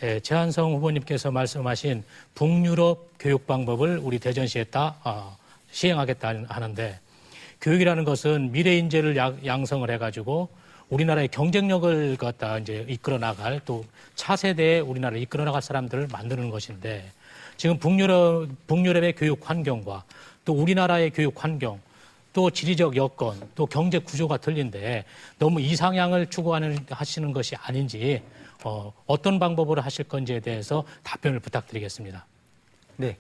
네, 최한성 후보님께서 말씀하신 북유럽 교육 방법을 우리 대전시에다 시행하겠다 하는데 교육이라는 것은 미래 인재를 양성을 해가지고 우리나라의 경쟁력을 갖다 이제 이끌어 나갈 또 차세대에 우리나라를 이끌어 나갈 사람들을 만드는 것인데 지금 북유럽의 교육 환경과 또 우리나라의 교육 환경 또 지리적 여건 또 경제 구조가 틀린데 너무 이상향을 추구하시는 것이 아닌지 어떤 방법으로 하실 건지에 대해서 답변을 부탁드리겠습니다. 네,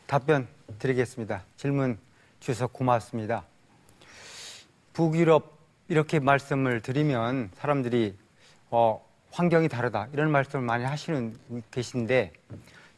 답변 드리겠습니다. 질문 주셔서 고맙습니다. 북유럽 이렇게 말씀을 드리면 사람들이 환경이 다르다 이런 말씀을 많이 하시는 계신데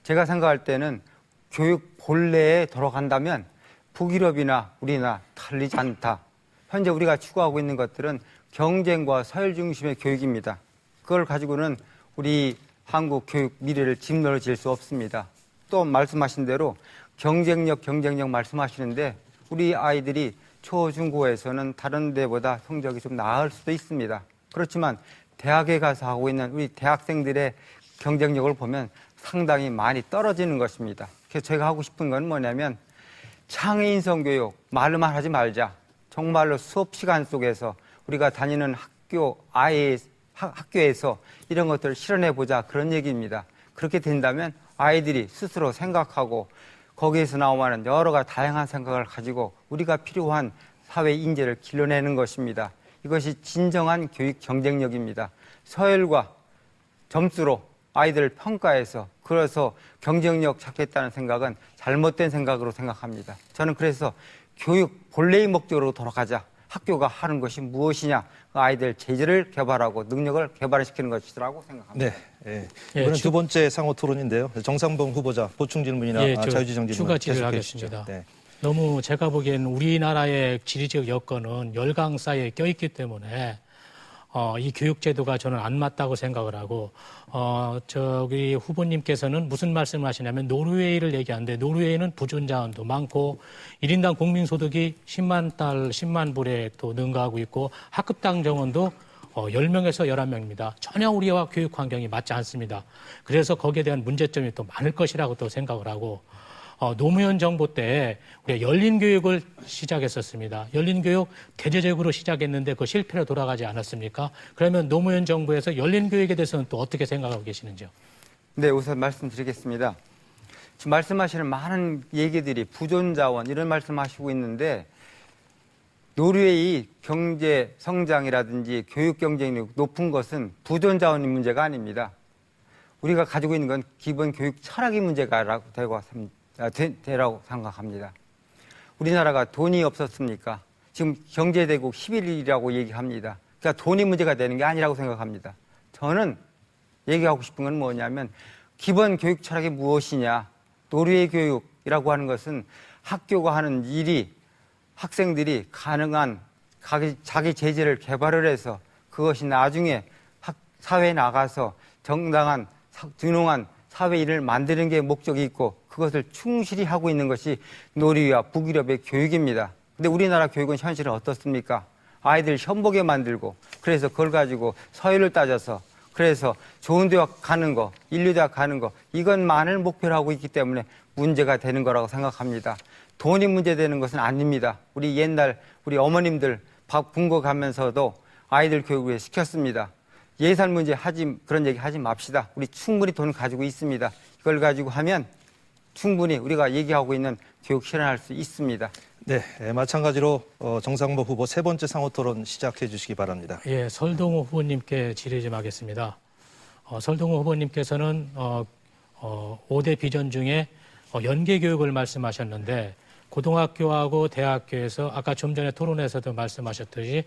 제가 생각할 때는 교육 본래에 돌아간다면 북유럽이나 우리나라 틀리지 않다. 현재 우리가 추구하고 있는 것들은 경쟁과 서열 중심의 교육입니다. 그걸 가지고는 우리 한국 교육 미래를 짓무너질 수 없습니다. 또 말씀하신 대로 경쟁력 말씀하시는데 우리 아이들이 초중고에서는 다른 데보다 성적이 좀 나을 수도 있습니다. 그렇지만 대학에 가서 하고 있는 우리 대학생들의 경쟁력을 보면 상당히 많이 떨어지는 것입니다. 그래서 제가 하고 싶은 건 뭐냐면 창의인성 교육, 말로만 하지 말자. 정말로 수업 시간 속에서 우리가 다니는 학교에서 이런 것들을 실현해보자 그런 얘기입니다. 그렇게 된다면 아이들이 스스로 생각하고 거기에서 나오는 여러 가지 다양한 생각을 가지고 우리가 필요한 사회 인재를 길러내는 것입니다. 이것이 진정한 교육 경쟁력입니다. 서열과 점수로 아이들을 평가해서 그래서 경쟁력 찾겠다는 생각은 잘못된 생각으로 생각합니다. 저는 그래서 교육 본래의 목적으로 돌아가자. 학교가 하는 것이 무엇이냐. 아이들 재질을 개발하고 능력을 개발시키는 것이라고 생각합니다. 네. 이번엔 두 번째 상호 토론인데요. 정상범 후보자 보충 질문이나 자유지정 질문 추가 질의를 계속해 주시죠. 하겠습니다. 네. 너무 제가 보기에는 우리나라의 지리적 여건은 열강사에 껴있기 때문에 이 교육제도가 저는 안 맞다고 생각을 하고, 저기 후보님께서는 무슨 말씀을 하시냐면 노르웨이를 얘기하는데 노르웨이는 부존자원도 많고 1인당 국민소득이 10만 불에 또 능가하고 있고 학급당 정원도 10명에서 11명입니다. 전혀 우리와 교육 환경이 맞지 않습니다. 그래서 거기에 대한 문제점이 또 많을 것이라고 또 생각을 하고, 노무현 정부 때 우리가 열린 교육을 시작했었습니다. 열린 교육 대대적으로 시작했는데 그 실패로 돌아가지 않았습니까? 그러면 노무현 정부에서 열린 교육에 대해서는 또 어떻게 생각하고 계시는지요? 네, 우선 말씀드리겠습니다. 지금 말씀하시는 많은 얘기들이 부존자원 이런 말씀하시고 있는데 노르웨이 경제 성장이라든지 교육 경쟁력 높은 것은 부존자원의 문제가 아닙니다. 우리가 가지고 있는 건 기본 교육 철학의 문제가 되라고 생각합니다. 우리나라가 돈이 없었습니까? 지금 경제대국 11위라고 얘기합니다. 그러니까 돈이 문제가 되는 게 아니라고 생각합니다. 저는 얘기하고 싶은 건 뭐냐면 기본 교육 철학이 무엇이냐. 노르웨이 교육이라고 하는 것은 학교가 하는 일이 학생들이 가능한 자기 재질을 개발을 해서 그것이 나중에 사회에 나가서 정당한 균등한 사회 일을 만드는 게 목적이 있고 그것을 충실히 하고 있는 것이 노르웨이와 북유럽의 교육입니다. 근데 우리나라 교육은 현실은 어떻습니까? 아이들 현보게 만들고 그래서 그걸 가지고 서열을 따져서 그래서 좋은 대학 가는 거, 인류대학 가는 거 이것만을 목표로 하고 있기 때문에 문제가 되는 거라고 생각합니다. 돈이 문제되는 것은 아닙니다. 우리 옛날 우리 어머님들 밥 굶고 가면서도 아이들 교육을 시켰습니다. 예산 문제 그런 얘기 하지 맙시다. 우리 충분히 돈 가지고 있습니다. 이걸 가지고 하면 충분히 우리가 얘기하고 있는 교육 실현할 수 있습니다. 네, 마찬가지로 정상범 후보 세 번째 상호 토론 시작해 주시기 바랍니다. 예, 설동호 후보님께 질의 좀 하겠습니다. 설동호 후보님께서는 5대 비전 중에 연계 교육을 말씀하셨는데 고등학교하고 대학교에서 아까 좀 전에 토론에서도 말씀하셨듯이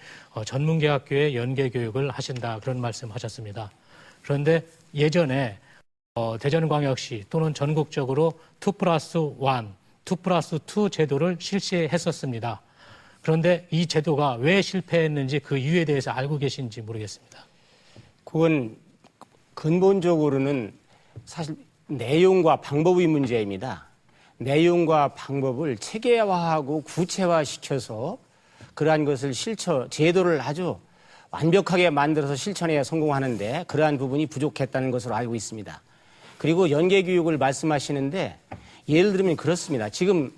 전문계학교에 연계 교육을 하신다 그런 말씀하셨습니다. 그런데 예전에 대전광역시 또는 전국적으로 2+1, 2+2 제도를 실시했었습니다. 그런데 이 제도가 왜 실패했는지 그 이유에 대해서 알고 계신지 모르겠습니다. 그건 근본적으로는 사실 내용과 방법의 문제입니다. 내용과 방법을 체계화하고 구체화시켜서 그러한 것을 제도를 아주 완벽하게 만들어서 실천에 성공하는데 그러한 부분이 부족했다는 것으로 알고 있습니다. 그리고 연계교육을 말씀하시는데 예를 들면 그렇습니다. 지금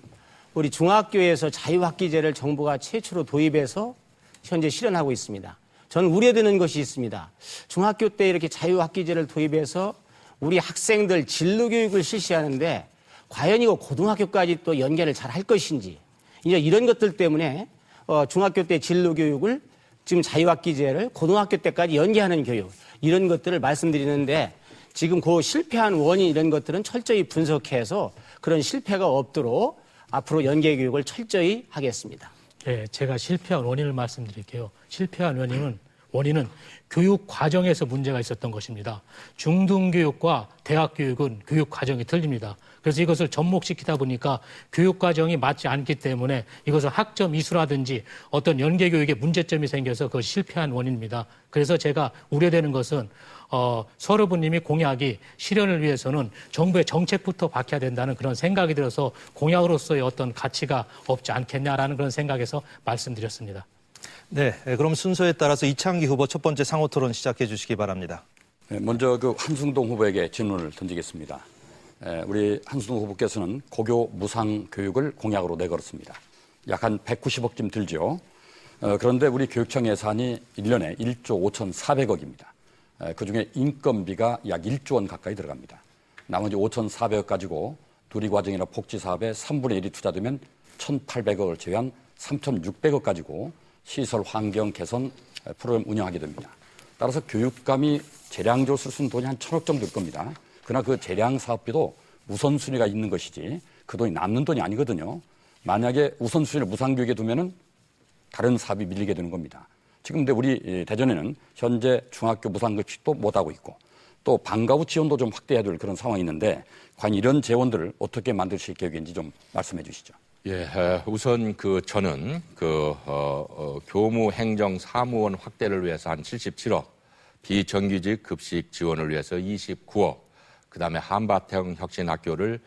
우리 중학교에서 자유학기제를 정부가 최초로 도입해서 현재 실현하고 있습니다. 저는 우려되는 것이 있습니다. 중학교 때 이렇게 자유학기제를 도입해서 우리 학생들 진로교육을 실시하는데 과연 이거 고등학교까지 또 연계를 잘 할 것인지 이제 이런 것들 때문에 중학교 때 진로교육을 지금 자유학기제를 고등학교 때까지 연계하는 교육 이런 것들을 말씀드리는데 지금 그 실패한 원인 이런 것들은 철저히 분석해서 그런 실패가 없도록 앞으로 연계교육을 철저히 하겠습니다. 네, 제가 실패한 원인을 말씀드릴게요. 실패한 원인은 교육 과정에서 문제가 있었던 것입니다. 중등교육과 대학교육은 교육 과정이 틀립니다. 그래서 이것을 접목시키다 보니까 교육 과정이 맞지 않기 때문에 이것을 학점 이수라든지 어떤 연계교육에 문제점이 생겨서 그것이 실패한 원인입니다. 그래서 제가 우려되는 것은 설 후보님이 공약이 실현을 위해서는 정부의 정책부터 바뀌어야 된다는 그런 생각이 들어서 공약으로서의 어떤 가치가 없지 않겠냐라는 그런 생각에서 말씀드렸습니다. 네, 그럼 순서에 따라서 이창기 후보 첫 번째 상호 토론 시작해 주시기 바랍니다. 네, 먼저 한승동 후보에게 질문을 던지겠습니다. 우리 한승동 후보께서는 고교 무상 교육을 공약으로 내걸었습니다. 약 한 190억쯤 들죠. 그런데 우리 교육청 예산이 1년에 1조 5,400억입니다. 그중에 인건비가 약 1조 원 가까이 들어갑니다. 나머지 5,400억 가지고 누리과정이나 복지사업에 3분의 1이 투자되면 1,800억을 제외한 3,600억 가지고 시설 환경 개선 프로그램 운영하게 됩니다. 따라서 교육감이 재량적으로 쓸 수 있는 돈이 한 1,000억 정도일 겁니다. 그러나 그 재량 사업비도 우선순위가 있는 것이지 그 돈이 남는 돈이 아니거든요. 만약에 우선순위를 무상교육에 두면은 다른 사업이 밀리게 되는 겁니다. 지금 근데 우리 대전에는 현재 중학교 무상급식도 못하고 있고 또 방과 후 지원도 좀 확대해야 될 그런 상황이 있는데 과연 이런 재원들을 어떻게 만드실 계획인지 좀 말씀해 주시죠. 예, 우선 저는 교무 행정 사무원 확대를 위해서 한 77억, 비정규직 급식 지원을 위해서 29억, 그다음에 한바탕 혁신학교를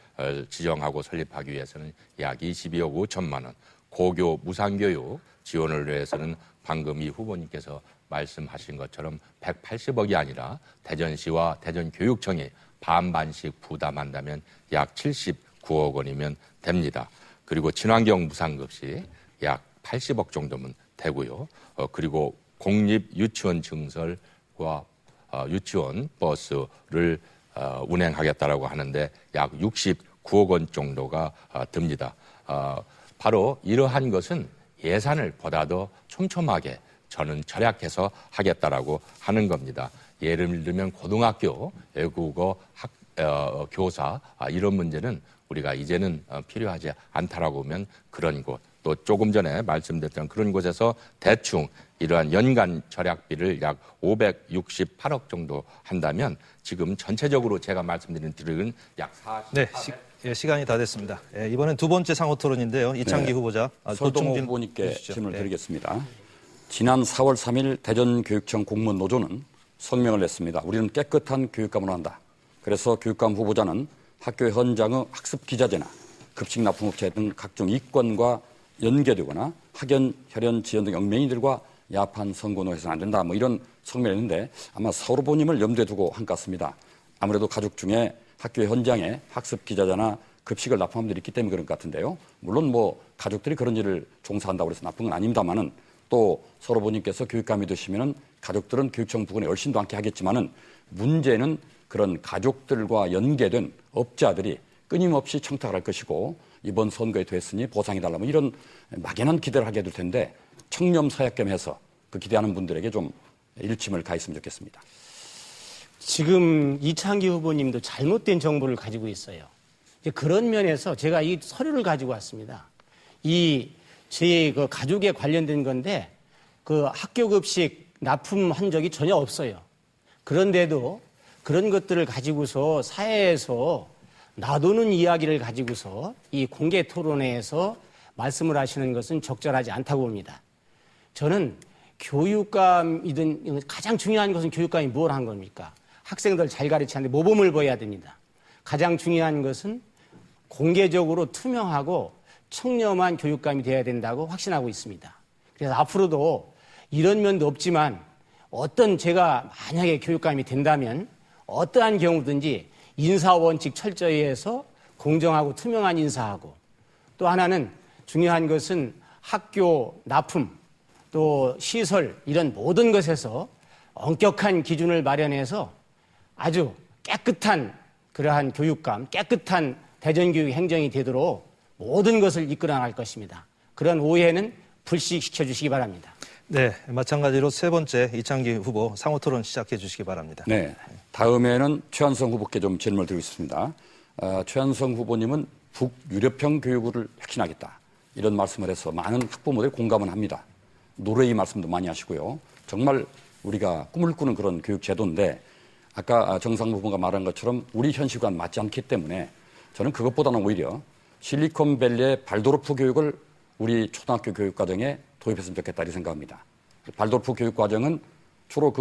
지정하고 설립하기 위해서는 약 22억 5천만 원, 고교 무상교육 지원을 위해서는 방금 이 후보님께서 말씀하신 것처럼 180억이 아니라 대전시와 대전교육청이 반반씩 부담한다면 약 79억 원이면 됩니다. 그리고 친환경 무상급식 약 80억 정도면 되고요. 그리고 공립 유치원 증설과 유치원 버스를 운행하겠다라고 하는데 약 69억 원 정도가 듭니다. 바로 이러한 것은 예산을 보다 더 촘촘하게 저는 절약해서 하겠다라고 하는 겁니다. 예를 들면 고등학교 외국어 교사 이런 문제는 우리가 이제는 필요하지 않다라고 보면 그런 곳, 또 조금 전에 말씀드렸던 그런 곳에서 대충 이러한 연간 절약비를 약 568억 정도 한다면 지금 전체적으로 제가 말씀드린 드력은 약 40. 네, 시간이 다 됐습니다. 이번엔 두 번째 상호 토론인데요. 이창기 후보자. 설동호 후보님께 질문을 드리겠습니다. 지난 4월 3일 대전교육청 공무원 노조는 성명을 냈습니다. 우리는 깨끗한 교육감을 한다. 그래서 교육감 후보자는 학교 현장의 학습 기자재나 급식 납품업체 등 각종 이권과 연계되거나 학연, 혈연, 지연 등 영맹이들과 야판 선거노 해서는 안 된다. 이런 성명을 했는데 아마 서 후보님을 염두에 두고 한 것 같습니다. 아무래도 가족 중에 학교 현장에 학습 기자재나 급식을 납품한 분들이 있기 때문에 그런 것 같은데요. 물론 가족들이 그런 일을 종사한다고 해서 나쁜 건 아닙니다만은 또 서 후보님께서 교육감이 되시면은 가족들은 교육청 부근에 열심도 않게 하겠지만은 문제는 그런 가족들과 연계된 업자들이 끊임없이 청탁을 할 것이고 이번 선거에 됐으니 보상해달라 이런 막연한 기대를 하게 될 텐데 청렴사약겸해서 그 기대하는 분들에게 좀 일침을 가했으면 좋겠습니다. 지금 이창기 후보님도 잘못된 정보를 가지고 있어요. 이제 그런 면에서 제가 이 서류를 가지고 왔습니다. 제 가족에 관련된 건데 그 학교급식 납품한 적이 전혀 없어요. 그런데도 그런 것들을 가지고서 사회에서 놔두는 이야기를 가지고서 이 공개 토론회에서 말씀을 하시는 것은 적절하지 않다고 봅니다. 저는 교육감이든 가장 중요한 것은 교육감이 뭘 한 겁니까? 학생들 잘 가르치는데 모범을 보여야 됩니다. 가장 중요한 것은 공개적으로 투명하고 청렴한 교육감이 되어야 된다고 확신하고 있습니다. 그래서 앞으로도 이런 면도 없지만 제가 만약에 교육감이 된다면 어떠한 경우든지 인사원칙 철저히 해서 공정하고 투명한 인사하고 또 하나는 중요한 것은 학교 납품 또 시설 이런 모든 것에서 엄격한 기준을 마련해서 아주 깨끗한 그러한 교육감, 깨끗한 대전교육 행정이 되도록 모든 것을 이끌어 나갈 것입니다. 그런 오해는 불식시켜 주시기 바랍니다. 네, 마찬가지로 세 번째 이창기 후보 상호 토론 시작해 주시기 바랍니다. 네, 다음에는 최한성 후보께 좀 질문을 드리고 있습니다. 최한성 후보님은 북유럽형 교육을 혁신하겠다 이런 말씀을 해서 많은 학부모들이 공감은 합니다. 노래의 말씀도 많이 하시고요. 정말 우리가 꿈을 꾸는 그런 교육 제도인데 아까 정상 후보가 말한 것처럼 우리 현실과는 맞지 않기 때문에 저는 그것보다는 오히려 실리콘밸리의 발도르프 교육을 우리 초등학교 교육과정에 도입했으면 좋겠다 이렇게 생각합니다. 발도르프 교육과정은 주로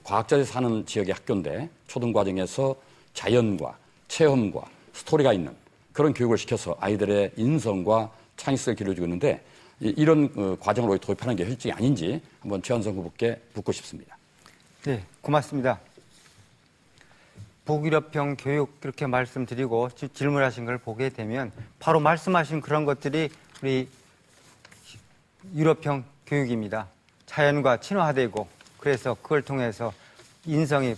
과학자들이 사는 지역의 학교인데 초등과정에서 자연과 체험과 스토리가 있는 그런 교육을 시켜서 아이들의 인성과 창의성을 길러주고 있는데 이런 과정을 도입하는 게 현실적이 아닌지 한번 최한성 후보께 묻고 싶습니다. 네, 고맙습니다. 북유럽형 교육 그렇게 말씀드리고 질문하신 걸 보게 되면 바로 말씀하신 그런 것들이 우리 유럽형 교육입니다. 자연과 친화되고 그래서 그걸 통해서 인성이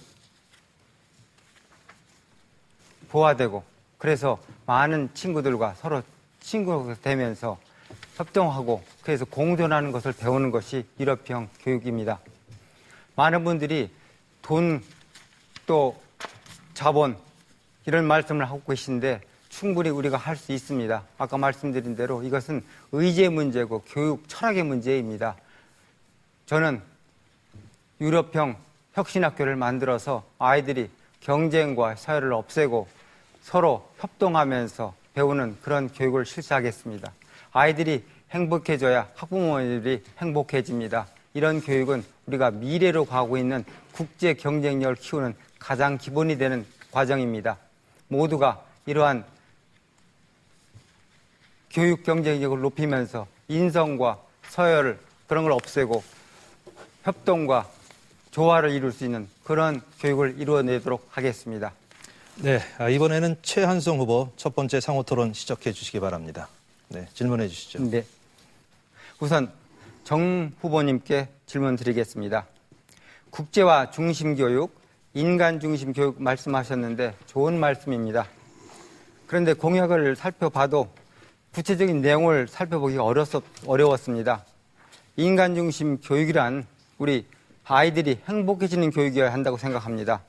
보호되고 그래서 많은 친구들과 서로 친구가 되면서 협동하고 그래서 공존하는 것을 배우는 것이 유럽형 교육입니다. 많은 분들이 돈 또 자본 이런 말씀을 하고 계신데 충분히 우리가 할 수 있습니다. 아까 말씀드린 대로 이것은 의지의 문제고 교육 철학의 문제입니다. 저는 유럽형 혁신학교를 만들어서 아이들이 경쟁과 서열을 없애고 서로 협동하면서 배우는 그런 교육을 실시하겠습니다. 아이들이 행복해져야 학부모들이 행복해집니다. 이런 교육은 우리가 미래로 가고 있는 국제 경쟁력을 키우는 가장 기본이 되는 과정입니다. 모두가 이러한 교육 경쟁력을 높이면서 인성과 서열을 그런 걸 없애고 협동과 조화를 이룰 수 있는 그런 교육을 이루어내도록 하겠습니다. 네, 이번에는 최한송 후보 첫 번째 상호 토론 시작해 주시기 바랍니다. 네, 질문해 주시죠. 네. 우선 정 후보님께 질문 드리겠습니다. 국제화 중심 교육, 인간 중심 교육 말씀하셨는데 좋은 말씀입니다. 그런데 공약을 살펴봐도 구체적인 내용을 살펴보기가 어려웠습니다. 인간 중심 교육이란 우리 아이들이 행복해지는 교육이어야 한다고 생각합니다.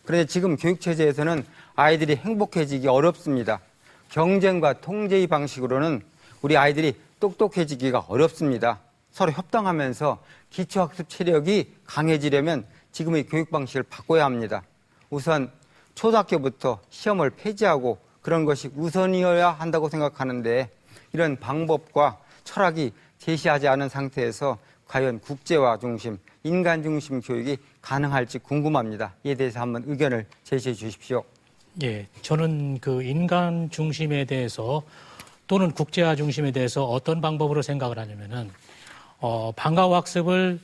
그런데 지금 교육체제에서는 아이들이 행복해지기 어렵습니다. 경쟁과 통제의 방식으로는 우리 아이들이 똑똑해지기가 어렵습니다. 서로 협동하면서 기초학습 체력이 강해지려면 지금의 교육 방식을 바꿔야 합니다. 우선 초등학교부터 시험을 폐지하고 그런 것이 우선이어야 한다고 생각하는데 이런 방법과 철학이 제시하지 않은 상태에서 과연 국제화 중심, 인간 중심 교육이 가능할지 궁금합니다. 이에 대해서 한번 의견을 제시해 주십시오. 예, 저는 그 인간 중심에 대해서 또는 국제화 중심에 대해서 어떤 방법으로 생각을 하냐면은 방과후 학습을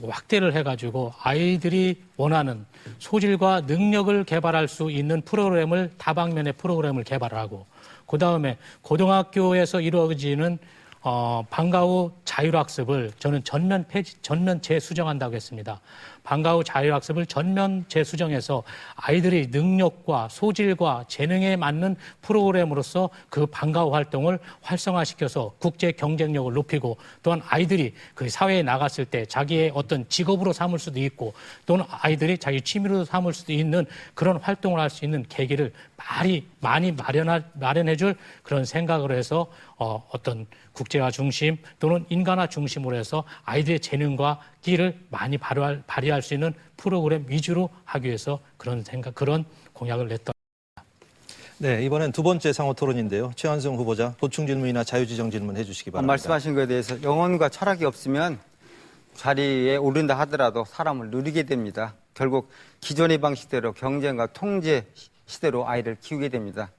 확대를 해가지고 아이들이 원하는 소질과 능력을 개발할 수 있는 프로그램을 다방면의 프로그램을 개발하고 그 다음에 고등학교에서 이루어지는 방과후 자율학습을 저는 전면 재수정한다고 했습니다. 방과후 자율학습을 전면 재수정해서 아이들의 능력과 소질과 재능에 맞는 프로그램으로서 그 방과후 활동을 활성화시켜서 국제 경쟁력을 높이고 또한 아이들이 그 사회에 나갔을 때 자기의 어떤 직업으로 삼을 수도 있고 또는 아이들이 자기 취미로 삼을 수도 있는 그런 활동을 할 수 있는 계기를 많이 마련해 줄 그런 생각으로 해서 어떤 국제화 중심 또는 인간화 중심으로 해서 아이들의 재능과 끼를 많이 발휘할 수 있는 프로그램 위주로 하기 위해서 그런 공약을 냈던. 네, 이번엔 두 번째 상호 토론인데요. 최한송 후보자 보충 질문이나 자유지정 질문 해주시기 바랍니다. 말씀하신 것에 대해서 영혼과 철학이 없으면 자리에 오른다 하더라도 사람을 누리게 됩니다. 결국 기존의 방식대로 경쟁과 통제 시대로 아이를 키우게 됩니다.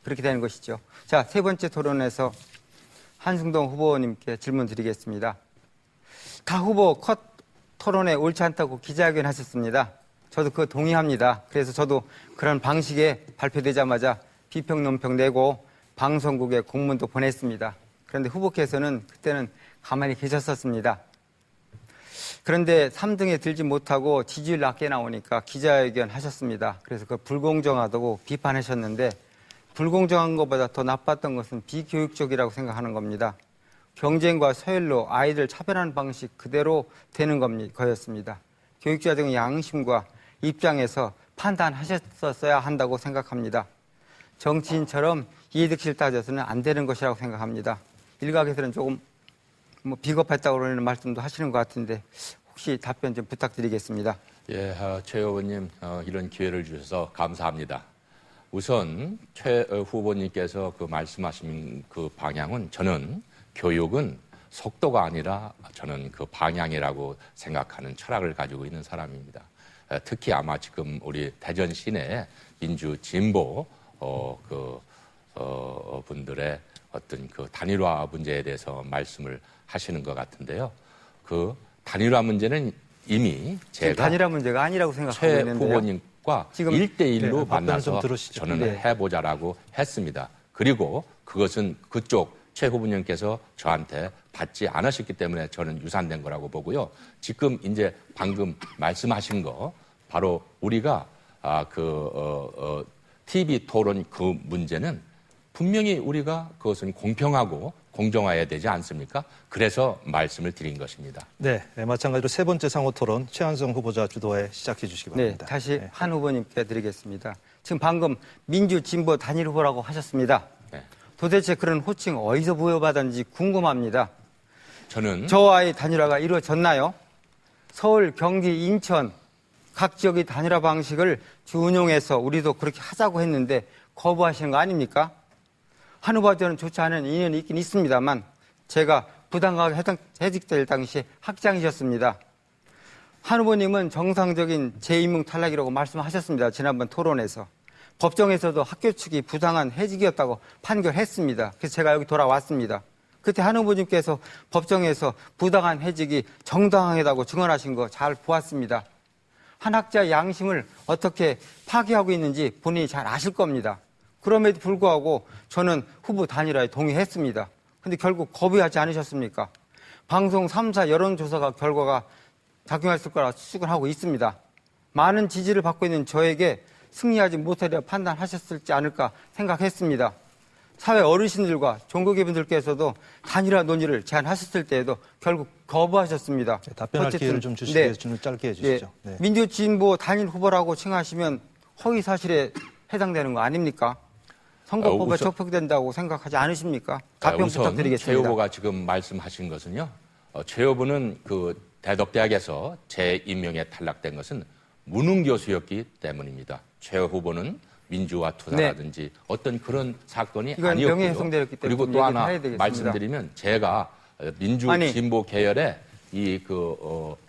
그렇게 되는 것이죠. 자, 세 번째 토론에서 한승동 후보님께 질문 드리겠습니다. 각 후보 컷 토론에 옳지 않다고 기자회견 하셨습니다. 저도 그거 동의합니다. 그래서 저도 그런 방식에 발표되자마자 비평 논평 내고 방송국에 공문도 보냈습니다. 그런데 후보께서는 그때는 가만히 계셨었습니다. 그런데 3등에 들지 못하고 지지율 낮게 나오니까 기자회견 하셨습니다. 그래서 그 불공정하다고 비판하셨는데 불공정한 것보다 더 나빴던 것은 비교육적이라고 생각하는 겁니다. 경쟁과 서열로 아이들 차별하는 방식 그대로 되는 거였습니다. 교육자적인 양심과 입장에서 판단하셨어야 한다고 생각합니다. 정치인처럼 이해득실 따져서는 안 되는 것이라고 생각합니다. 일각에서는 조금 비겁했다고 그러는 말씀도 하시는 것 같은데 혹시 답변 좀 부탁드리겠습니다. 예, 최 의원님 이런 기회를 주셔서 감사합니다. 우선 최 후보님께서 그 말씀하신 그 방향은 저는 교육은 속도가 아니라 저는 그 방향이라고 생각하는 철학을 가지고 있는 사람입니다. 특히 아마 지금 우리 대전 시내 민주 진보 분들의 어떤 그 단일화 문제에 대해서 말씀을 하시는 것 같은데요. 그 단일화 문제는 이미 제가 단일화 문제가 아니라고 생각하고 최 있는데요. 후보님과 지금 1대1로 네, 만나서 들으시죠. 저는 네. 해보자라고 했습니다. 그리고 그것은 그쪽 최 후보님께서 저한테 받지 않으셨기 때문에 저는 유산된 거라고 보고요. 지금 이제 방금 말씀하신 거 바로 우리가 TV 토론 그 문제는 분명히 우리가 그것은 공평하고 공정화해야 되지 않습니까? 그래서 말씀을 드린 것입니다. 네, 마찬가지로 세 번째 상호 토론 최한성 후보자 주도에 시작해 주시기 네, 바랍니다. 다시 한 후보님께 드리겠습니다. 지금 방금 민주 진보 단일 후보라고 하셨습니다. 네. 도대체 그런 호칭 어디서 부여받았는지 궁금합니다. 저는 저와의 단일화가 이루어졌나요? 서울, 경기, 인천 각 지역의 단일화 방식을 준용해서 우리도 그렇게 하자고 했는데 거부하시는 거 아닙니까? 한 후보자는 좋지 않은 인연이 있긴 있습니다만 제가 부당하게 해직될 당시에 학장이셨습니다. 한 후보님은 정상적인 재임용 탈락이라고 말씀하셨습니다. 지난번 토론에서. 법정에서도 학교 측이 부당한 해직이었다고 판결했습니다. 그래서 제가 여기 돌아왔습니다. 그때 한 후보님께서 법정에서 부당한 해직이 정당하다고 증언하신 거 잘 보았습니다. 한 학자의 양심을 어떻게 파괴하고 있는지 본인이 잘 아실 겁니다. 그럼에도 불구하고 저는 후보 단일화에 동의했습니다. 근데 결국 거부하지 않으셨습니까? 방송 3사 여론조사가 결과가 작용했을 거라 추측을 하고 있습니다. 많은 지지를 받고 있는 저에게 승리하지 못하려 판단하셨을지 않을까 생각했습니다. 사회 어르신들과 종교계분들께서도 단일화 논의를 제안하셨을 때에도 결국 거부하셨습니다. 네, 답변할 어쨌든, 기회를 좀 주시기 위해서 네. 좀 짧게 해주시죠. 네. 네. 민주진보 단일 후보라고 칭하시면 허위 사실에 해당되는 거 아닙니까? 선거법에 우선- 적용된다고 생각하지 않으십니까? 답변 우선 최 부탁드리겠습니다. 후보가 지금 말씀하신 것은요. 최 후보는 그 대덕대학에서 재임명에 탈락된 것은 무능 교수였기 때문입니다. 최 후보는 민주화 투사라든지 어떤 그런 사건이 이건 아니었고요. 명예훼손되었기 때문에 그리고 좀 또 얘기를 하나 해야 되겠습니다. 말씀드리면 제가 민주 아니, 진보 계열의 이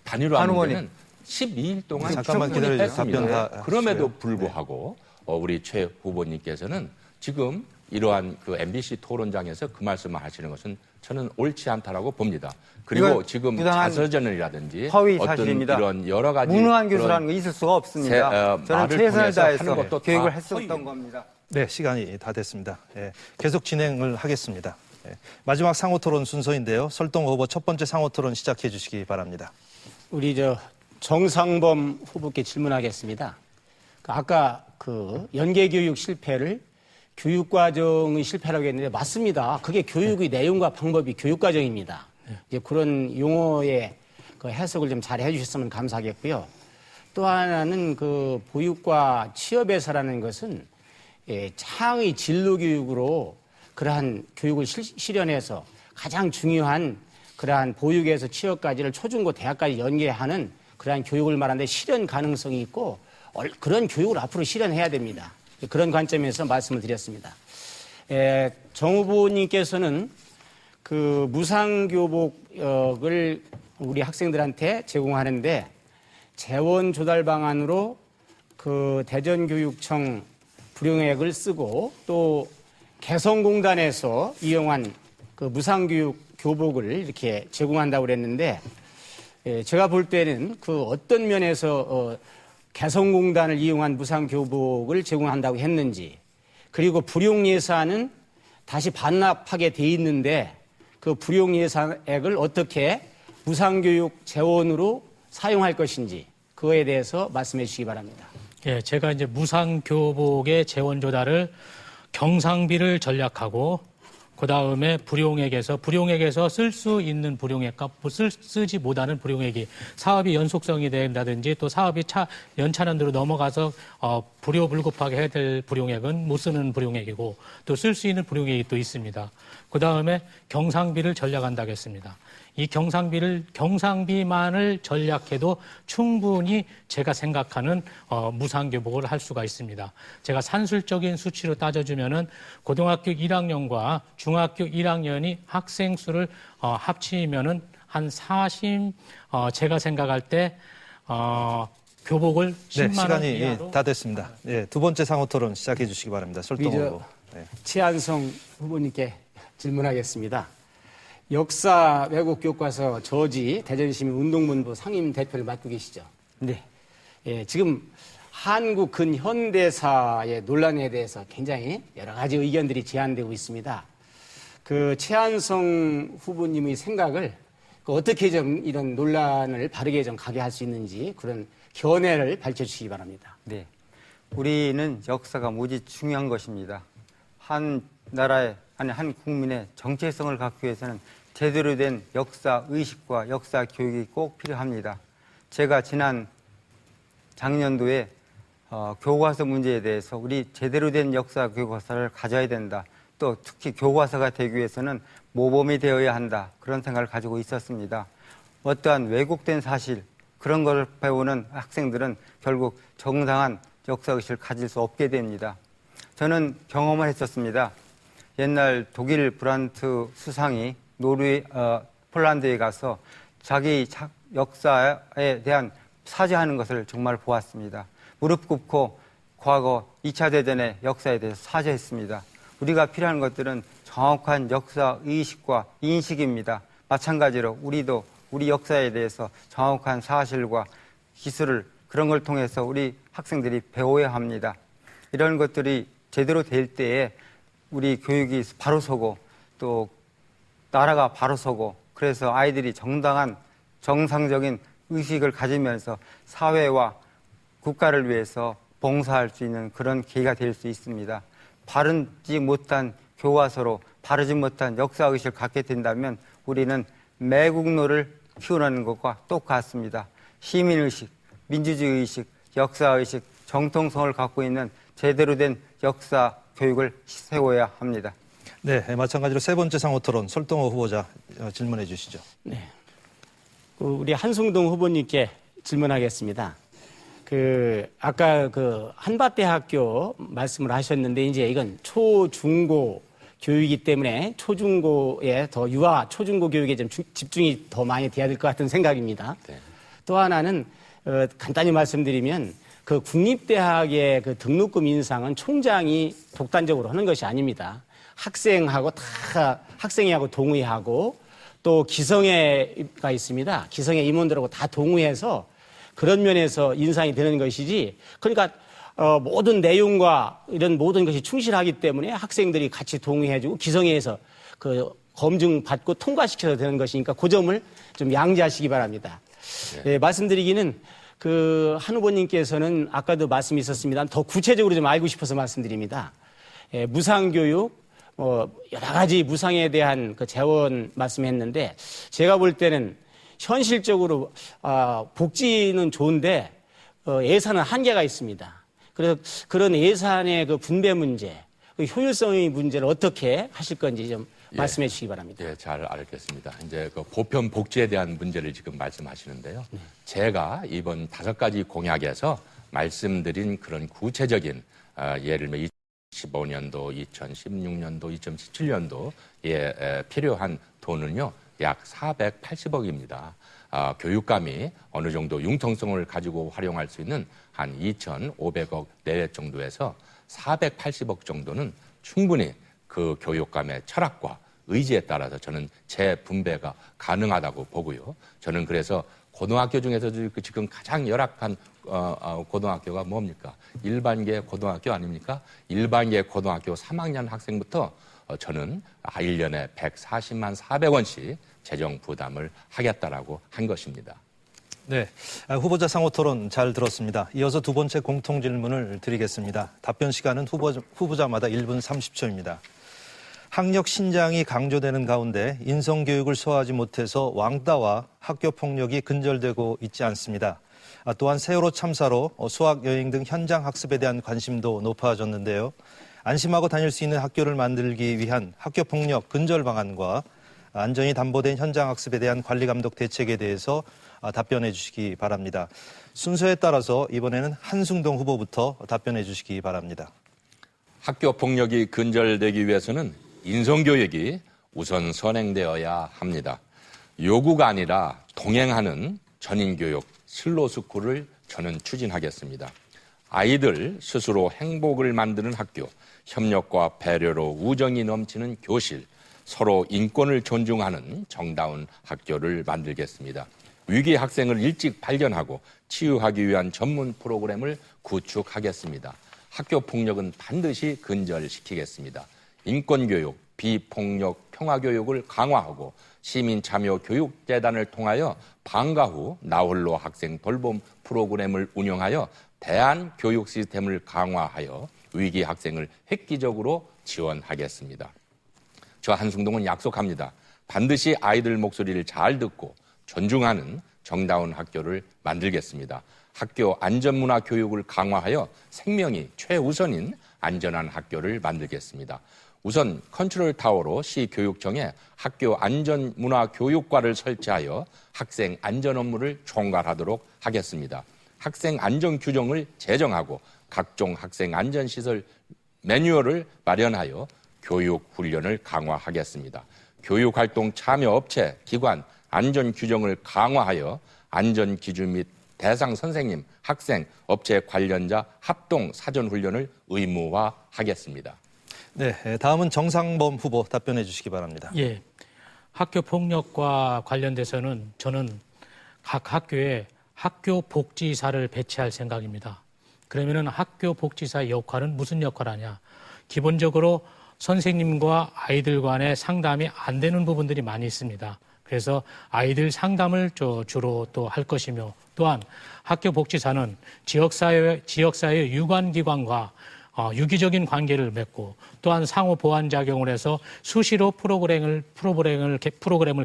단일화 한 후보님. 문제는 12일 동안 잠깐만 충분히 기다려주세요. 했습니다. 답변 다 그럼에도 하시고요. 불구하고 우리 최 후보님께서는 지금 이러한 그 MBC 토론장에서 그 말씀을 하시는 것은 저는 옳지 않다라고 봅니다. 그리고 이건 지금 부당한 자서전이라든지 허위 어떤 사실입니다. 이런 여러 가지 무능한 그런 교수라는 거 있을 수가 없습니다. 저는 말을 최선을 통해서 다해서 하는 것도 교육을 다 했었던 겁니다. 네, 시간이 다 됐습니다. 예, 계속 진행을 하겠습니다. 예, 마지막 상호 토론 순서인데요. 설동 후보 첫 번째 상호 토론 시작해 주시기 바랍니다. 우리 정상범 후보께 질문하겠습니다. 아까 연계교육 실패를 교육과정의 실패라고 했는데 맞습니다. 그게 교육의 내용과 방법이 교육과정입니다. 이제 그런 용어의 해석을 좀 잘 해주셨으면 감사하겠고요. 또 하나는 보육과 취업에서라는 것은 창의 진로교육으로 그러한 교육을 실현해서 가장 중요한 그러한 보육에서 취업까지를 초중고 대학까지 연계하는 그러한 교육을 말하는데 실현 가능성이 있고 그런 교육을 앞으로 실현해야 됩니다. 그런 관점에서 말씀을 드렸습니다. 정 후보님께서는 무상교복을 우리 학생들한테 제공하는데 재원 조달 방안으로 대전교육청 불용액을 쓰고 또 개성공단에서 이용한 무상교육 교복을 이렇게 제공한다고 그랬는데 제가 볼 때는 어떤 면에서 개성공단을 이용한 무상교복을 제공한다고 했는지 그리고 불용예산은 다시 반납하게 돼 있는데 그 불용예산액을 어떻게 무상교육 재원으로 사용할 것인지 그거에 대해서 말씀해 주시기 바랍니다. 예, 제가 이제 무상교복의 재원 조달을 경상비를 전략하고 그다음에 불용액에서 쓸 수 있는 불용액과 쓰지 못하는 불용액이 사업이 연속성이 된다든지 또 사업이 연차년도로 넘어가서 불효불급하게 해야 될 불용액은 못 쓰는 불용액이고 또 쓸 수 있는 불용액이 또 있습니다. 그다음에 경상비를 전략한다고 했습니다. 이 경상비만을 전략해도 충분히 제가 생각하는 무상교복을 할 수가 있습니다. 제가 산술적인 수치로 따져주면은 고등학교 1학년과 중학교 1학년이 학생 수를 합치면은 한 40, 제가 생각할 때 교복을 10만 네, 원 시간이 이하로 다 됐습니다. 예, 두 번째 상호 토론 시작해 주시기 바랍니다. 설동 후보. 네. 최한성 후보님께 질문하겠습니다. 역사 왜곡 교과서 저지 대전시민 운동본부 상임 대표를 맡고 계시죠? 네. 예, 지금 한국 근현대사의 논란에 대해서 굉장히 여러 가지 의견들이 제안되고 있습니다. 최한성 후보님의 생각을 어떻게 좀 이런 논란을 바르게 좀 가게 할 수 있는지 그런 견해를 밝혀주시기 바랍니다. 네. 우리는 역사가 무지 중요한 것입니다. 한 나라의 아니 한 국민의 정체성을 갖기 위해서는 제대로 된 역사 의식과 역사 교육이 꼭 필요합니다. 제가 지난 작년도에 교과서 문제에 대해서 우리 제대로 된 역사 교과서를 가져야 된다. 또 특히 교과서가 되기 위해서는 모범이 되어야 한다. 그런 생각을 가지고 있었습니다. 어떠한 왜곡된 사실 그런 걸 배우는 학생들은 결국 정당한 역사의식을 가질 수 없게 됩니다. 저는 경험을 했었습니다. 옛날 독일 브란트 수상이 폴란드에 가서 자기 역사에 대한 사죄하는 것을 정말 보았습니다. 무릎 꿇고 과거 2차 대전의 역사에 대해서 사죄했습니다. 우리가 필요한 것들은 정확한 역사 의식과 인식입니다. 마찬가지로 우리도 우리 역사에 대해서 정확한 사실과 기술을 그런 걸 통해서 우리 학생들이 배워야 합니다. 이런 것들이 제대로 될 때에 우리 교육이 바로 서고 또 나라가 바로 서고 그래서 아이들이 정당한 정상적인 의식을 가지면서 사회와 국가를 위해서 봉사할 수 있는 그런 기회가 될 수 있습니다. 바르지 못한 교과서로 바르지 못한 역사의식을 갖게 된다면 우리는 매국노를 키우는 것과 똑같습니다. 시민의식, 민주주의의식, 역사의식, 정통성을 갖고 있는 제대로 된 역사 교육을 세워야 합니다. 네, 마찬가지로 세 번째 상호 토론 설동호 후보자 질문해 주시죠. 네. 우리 한승동 후보님께 질문하겠습니다. 아까 한밭대학교 말씀을 하셨는데 이제 이건 초중고 교육이기 때문에 초중고에 더 유아 초중고 교육에 좀 집중이 더 많이 돼야 될 것 같은 생각입니다. 네. 또 하나는 간단히 말씀드리면 국립대학의 등록금 인상은 총장이 독단적으로 하는 것이 아닙니다. 학생회하고 동의하고 또 기성회가 있습니다. 기성회 임원들하고 다 동의해서 그런 면에서 인상이 되는 것이지. 그러니까 모든 내용과 이런 모든 것이 충실하기 때문에 학생들이 같이 동의해주고 기성회에서 검증받고 통과시켜서 되는 것이니까 그 점을 좀 양지하시기 바랍니다. 네. 말씀드리기는 한 후보님께서는 아까도 말씀이 있었습니다. 더 구체적으로 좀 알고 싶어서 말씀드립니다. 무상교육, 여러 가지 무상에 대한 재원 말씀했는데 제가 볼 때는 현실적으로 복지는 좋은데 예산은 한계가 있습니다. 그래서 그런 예산의 분배 문제, 효율성의 문제를 어떻게 하실 건지 좀 말씀해 주시기 바랍니다. 예, 잘 알겠습니다. 이제 보편 복지에 대한 문제를 지금 말씀하시는데요. 네. 제가 이번 5가지 공약에서 말씀드린 그런 구체적인 예를 들면 2015년도, 2016년도, 2017년도에 필요한 돈은요, 약 480억입니다. 교육감이 어느 정도 융통성을 가지고 활용할 수 있는 한 2,500억 내외 정도에서 480억 정도는 충분히 그 교육감의 철학과 의지에 따라서 저는 재분배가 가능하다고 보고요. 저는 그래서 고등학교 중에서도 지금 가장 열악한 고등학교가 뭡니까? 일반계 고등학교 아닙니까? 일반계 고등학교 3학년 학생부터 저는 1년에 140만 400원씩 재정 부담을 하겠다라고 한 것입니다. 네, 후보자 상호 토론 잘 들었습니다. 이어서 두 번째 공통 질문을 드리겠습니다. 답변 시간은 후보자마다 1분 30초입니다. 학력 신장이 강조되는 가운데 인성교육을 소화하지 못해서 왕따와 학교폭력이 근절되고 있지 않습니다. 또한 세월호 참사로 수학여행 등 현장 학습에 대한 관심도 높아졌는데요. 안심하고 다닐 수 있는 학교를 만들기 위한 학교폭력 근절 방안과 안전이 담보된 현장 학습에 대한 관리 감독 대책에 대해서 답변해 주시기 바랍니다. 순서에 따라서 이번에는 한승동 후보부터 답변해 주시기 바랍니다. 학교 폭력이 근절되기 위해서는 인성교육이 우선 선행되어야 합니다. 요구가 아니라 동행하는 전인교육 슬로스쿨을 저는 추진하겠습니다. 아이들 스스로 행복을 만드는 학교, 협력과 배려로 우정이 넘치는 교실, 서로 인권을 존중하는 정다운 학교를 만들겠습니다. 위기 학생을 일찍 발견하고 치유하기 위한 전문 프로그램을 구축하겠습니다. 학교 폭력은 반드시 근절시키겠습니다. 인권교육, 비폭력 평화교육을 강화하고 시민참여교육재단을 통하여 방과 후 나홀로 학생 돌봄 프로그램을 운영하여 대안교육 시스템을 강화하여 위기 학생을 획기적으로 지원하겠습니다. 저 한승동은 약속합니다. 반드시 아이들 목소리를 잘 듣고 존중하는 정다운 학교를 만들겠습니다. 학교 안전문화 교육을 강화하여 생명이 최우선인 안전한 학교를 만들겠습니다. 우선 컨트롤타워로 시교육청에 학교 안전문화 교육과를 설치하여 학생 안전 업무를 총괄하도록 하겠습니다. 학생 안전 규정을 제정하고 각종 학생 안전시설 매뉴얼을 마련하여 교육 훈련을 강화하겠습니다. 교육활동 참여 업체, 기관 안전 규정을 강화하여 안전 기준 및 대상 선생님, 학생, 업체 관련자 합동 사전 훈련을 의무화하겠습니다. 네, 다음은 정상범 후보 답변해 주시기 바랍니다. 예, 학교 폭력과 관련돼서는 저는 각 학교에 학교 복지사를 배치할 생각입니다. 그러면은 학교 복지사의 역할은 무슨 역할을 하냐? 기본적으로 선생님과 아이들 간의 상담이 안 되는 부분들이 많이 있습니다. 그래서 아이들 상담을 주로 또 할 것이며, 또한 학교 복지사는 지역사회 유관기관과 유기적인 관계를 맺고, 또한 상호 보완 작용을 해서 수시로 프로그램을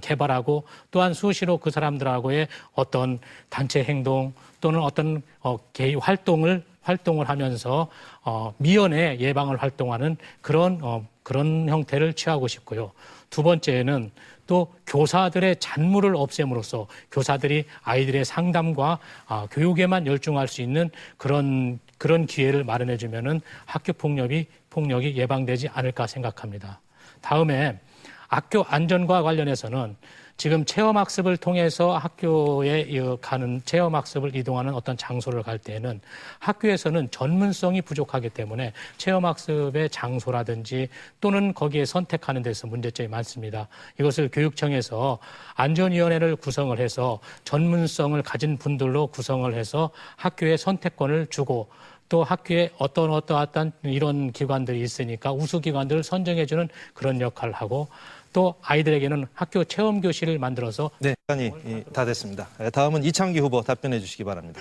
개발하고, 또한 수시로 그 사람들하고의 어떤 단체 행동 또는 어떤 개인 활동을 하면서 미연에 예방을 활동하는 그런 형태를 취하고 싶고요. 두 번째는 또 교사들의 잔무를 없앰으로써 교사들이 아이들의 상담과 교육에만 열중할 수 있는 그런 기회를 마련해 주면은 학교 폭력이 예방되지 않을까 생각합니다. 다음에 학교 안전과 관련해서는 지금 체험학습을 통해서 학교에 가는 체험학습을 이동하는 어떤 장소를 갈 때에는 학교에서는 전문성이 부족하기 때문에 체험학습의 장소라든지 또는 거기에 선택하는 데서 문제점이 많습니다. 이것을 교육청에서 안전위원회를 구성을 해서 전문성을 가진 분들로 구성을 해서 학교에 선택권을 주고, 또 학교에 어떠한 이런 기관들이 있으니까 우수기관들을 선정해주는 그런 역할을 하고, 또 아이들에게는 학교 체험 교실을 만들어서. 네, 시간이 다 됐습니다. 다음은 이창기 후보 답변해 주시기 바랍니다.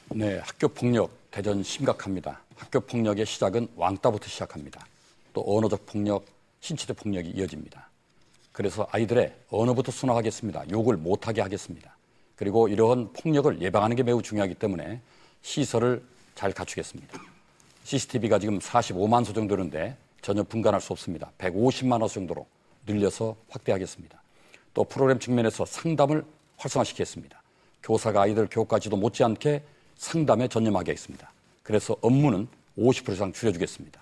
네, 학교 폭력 대전 심각합니다. 학교 폭력의 시작은 왕따부터 시작합니다. 또 언어적 폭력, 신체적 폭력이 이어집니다. 그래서 아이들의 언어부터 순화하겠습니다. 욕을 못하게 하겠습니다. 그리고 이러한 폭력을 예방하는 게 매우 중요하기 때문에 시설을 잘 갖추겠습니다. CCTV가 지금 45만 소 정도 되는데 전혀 분간할 수 없습니다. 150만 호 정도로 늘려서 확대하겠습니다. 또 프로그램 측면에서 상담을 활성화시키겠습니다. 교사가 아이들 교육까지도 못지않게 상담에 전념하게 하겠습니다. 그래서 업무는 50% 이상 줄여주겠습니다.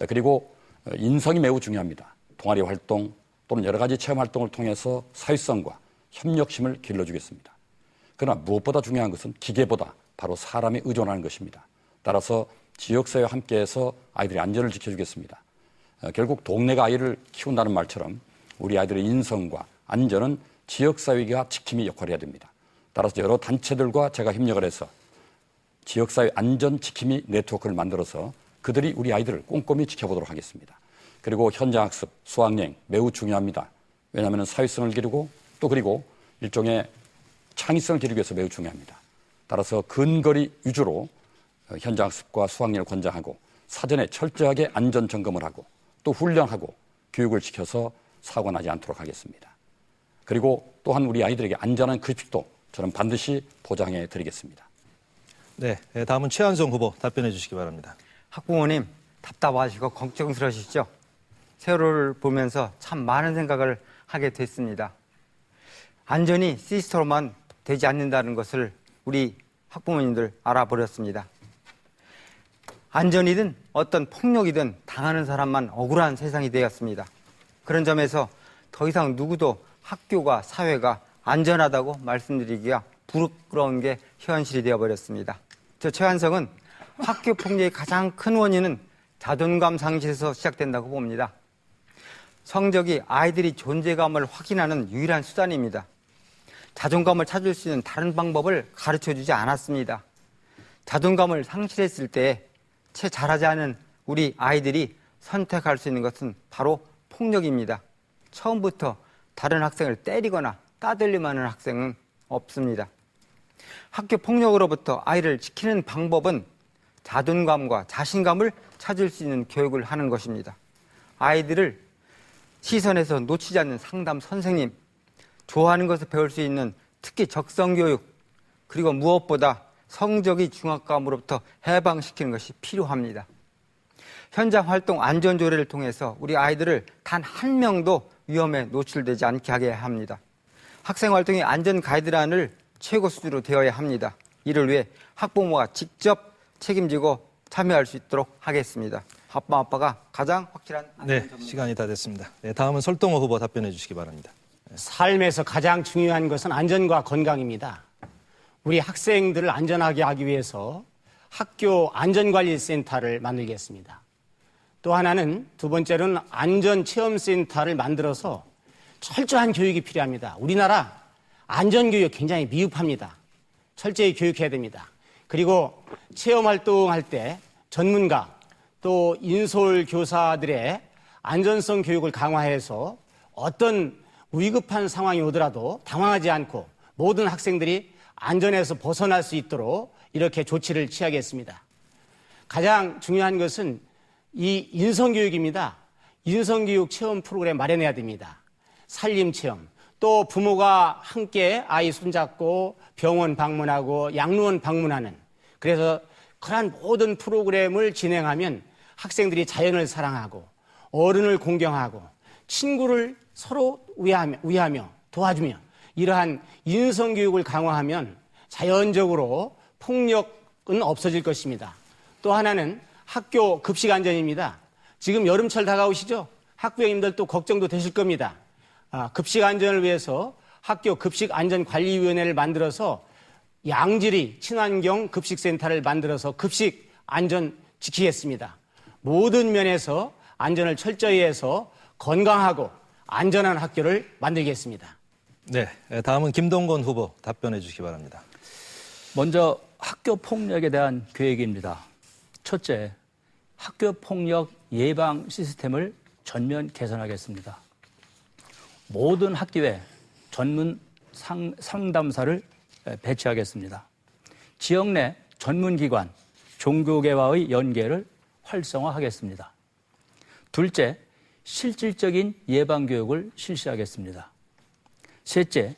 그리고 인성이 매우 중요합니다. 동아리 활동 또는 여러 가지 체험 활동을 통해서 사회성과 협력심을 길러주겠습니다. 그러나 무엇보다 중요한 것은 기계보다 바로 사람에 의존하는 것입니다. 따라서 지역사회와 함께해서 아이들의 안전을 지켜주겠습니다. 결국 동네가 아이를 키운다는 말처럼 우리 아이들의 인성과 안전은 지역사회가 지킴이 역할을 해야 됩니다. 따라서 여러 단체들과 제가 협력을 해서 지역사회 안전 지킴이 네트워크를 만들어서 그들이 우리 아이들을 꼼꼼히 지켜보도록 하겠습니다. 그리고 현장학습, 수학여행 매우 중요합니다. 왜냐하면 사회성을 기르고 또 그리고 일종의 창의성을 기르기 위해서 매우 중요합니다. 따라서 근거리 위주로 현장학습과 수학여행을 권장하고 사전에 철저하게 안전 점검을 하고 또 훈련하고 교육을 시켜서 사고가 나지 않도록 하겠습니다. 그리고 또한 우리 아이들에게 안전한 급식도 저는 반드시 보장해 드리겠습니다. 네, 다음은 최한성 후보 답변해 주시기 바랍니다. 학부모님 답답하시고 걱정스러우시죠? 세월호를 보면서 참 많은 생각을 하게 됐습니다. 안전이 시스템으로만 되지 않는다는 것을 우리 학부모님들 알아버렸습니다. 안전이든 어떤 폭력이든 당하는 사람만 억울한 세상이 되었습니다. 그런 점에서 더 이상 누구도 학교가 사회가 안전하다고 말씀드리기가 부끄러운 게 현실이 되어버렸습니다. 저 최한성은 학교 폭력의 가장 큰 원인은 자존감 상실에서 시작된다고 봅니다. 성적이 아이들이 존재감을 확인하는 유일한 수단입니다. 자존감을 찾을 수 있는 다른 방법을 가르쳐주지 않았습니다. 자존감을 상실했을 때 채 잘하지 않은 우리 아이들이 선택할 수 있는 것은 바로 폭력입니다. 처음부터 다른 학생을 때리거나 따돌리만 하는 학생은 없습니다. 학교 폭력으로부터 아이를 지키는 방법은 자존감과 자신감을 찾을 수 있는 교육을 하는 것입니다. 아이들을 시선에서 놓치지 않는 상담 선생님, 좋아하는 것을 배울 수 있는 특히 적성교육, 그리고 무엇보다 성적이 중압감으로부터 해방시키는 것이 필요합니다. 현장 활동 안전조례를 통해서 우리 아이들을 단 한 명도 위험에 노출되지 않게 하게 합니다. 학생 활동의 안전 가이드라인을 최고 수준으로 되어야 합니다. 이를 위해 학부모가 직접 책임지고 참여할 수 있도록 하겠습니다. 아빠가 가장 확실한 안전 네, 시간이 다 됐습니다. 네, 다음은 설동호 후보 답변해 주시기 바랍니다. 삶에서 가장 중요한 것은 안전과 건강입니다. 우리 학생들을 안전하게 하기 위해서 학교 안전관리센터를 만들겠습니다. 또 하나는 두 번째로는 안전체험센터를 만들어서 철저한 교육이 필요합니다. 우리나라 안전교육 굉장히 미흡합니다. 철저히 교육해야 됩니다. 그리고 체험활동할 때 전문가 또 인솔교사들의 안전성 교육을 강화해서 어떤 위급한 상황이 오더라도 당황하지 않고 모든 학생들이 안전에서 벗어날 수 있도록 이렇게 조치를 취하겠습니다. 가장 중요한 것은 이 인성교육입니다. 인성교육 체험 프로그램 마련해야 됩니다. 살림체험, 또 부모가 함께 아이 손잡고 병원 방문하고 양로원 방문하는, 그래서 그러한 모든 프로그램을 진행하면 학생들이 자연을 사랑하고 어른을 공경하고 친구를 서로 위하며 도와주며 이러한 인성교육을 강화하면 자연적으로 폭력은 없어질 것입니다. 또 하나는 학교 급식 안전입니다. 지금 여름철 다가오시죠? 학부형님들도 걱정도 되실 겁니다. 급식 안전을 위해서 학교 급식 안전관리위원회를 만들어서 양질의 친환경 급식센터를 만들어서 급식 안전 지키겠습니다. 모든 면에서 안전을 철저히 해서 건강하고 안전한 학교를 만들겠습니다. 네, 다음은 김동건 후보 답변해 주시기 바랍니다. 먼저 학교 폭력에 대한 계획입니다. 첫째, 학교 폭력 예방 시스템을 전면 개선하겠습니다. 모든 학교에 전문 상담사를 배치하겠습니다. 지역 내 전문기관, 종교계와의 연계를 활성화하겠습니다. 둘째, 실질적인 예방교육을 실시하겠습니다. 셋째,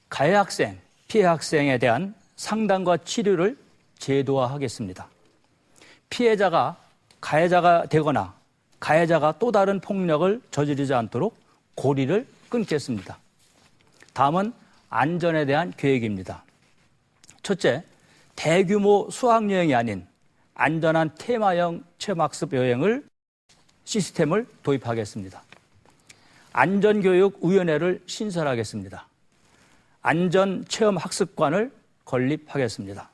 가해 학생, 피해 학생에 대한 상담과 치료를 제도화하겠습니다. 피해자가 가해자가 되거나 가해자가 또 다른 폭력을 저지르지 않도록 고리를 끊겠습니다. 다음은 안전에 대한 계획입니다. 첫째, 대규모 수학여행이 아닌 안전한 테마형 체험학습 여행을 시스템을 도입하겠습니다. 안전교육위원회를 신설하겠습니다. 안전체험학습관을 건립하겠습니다.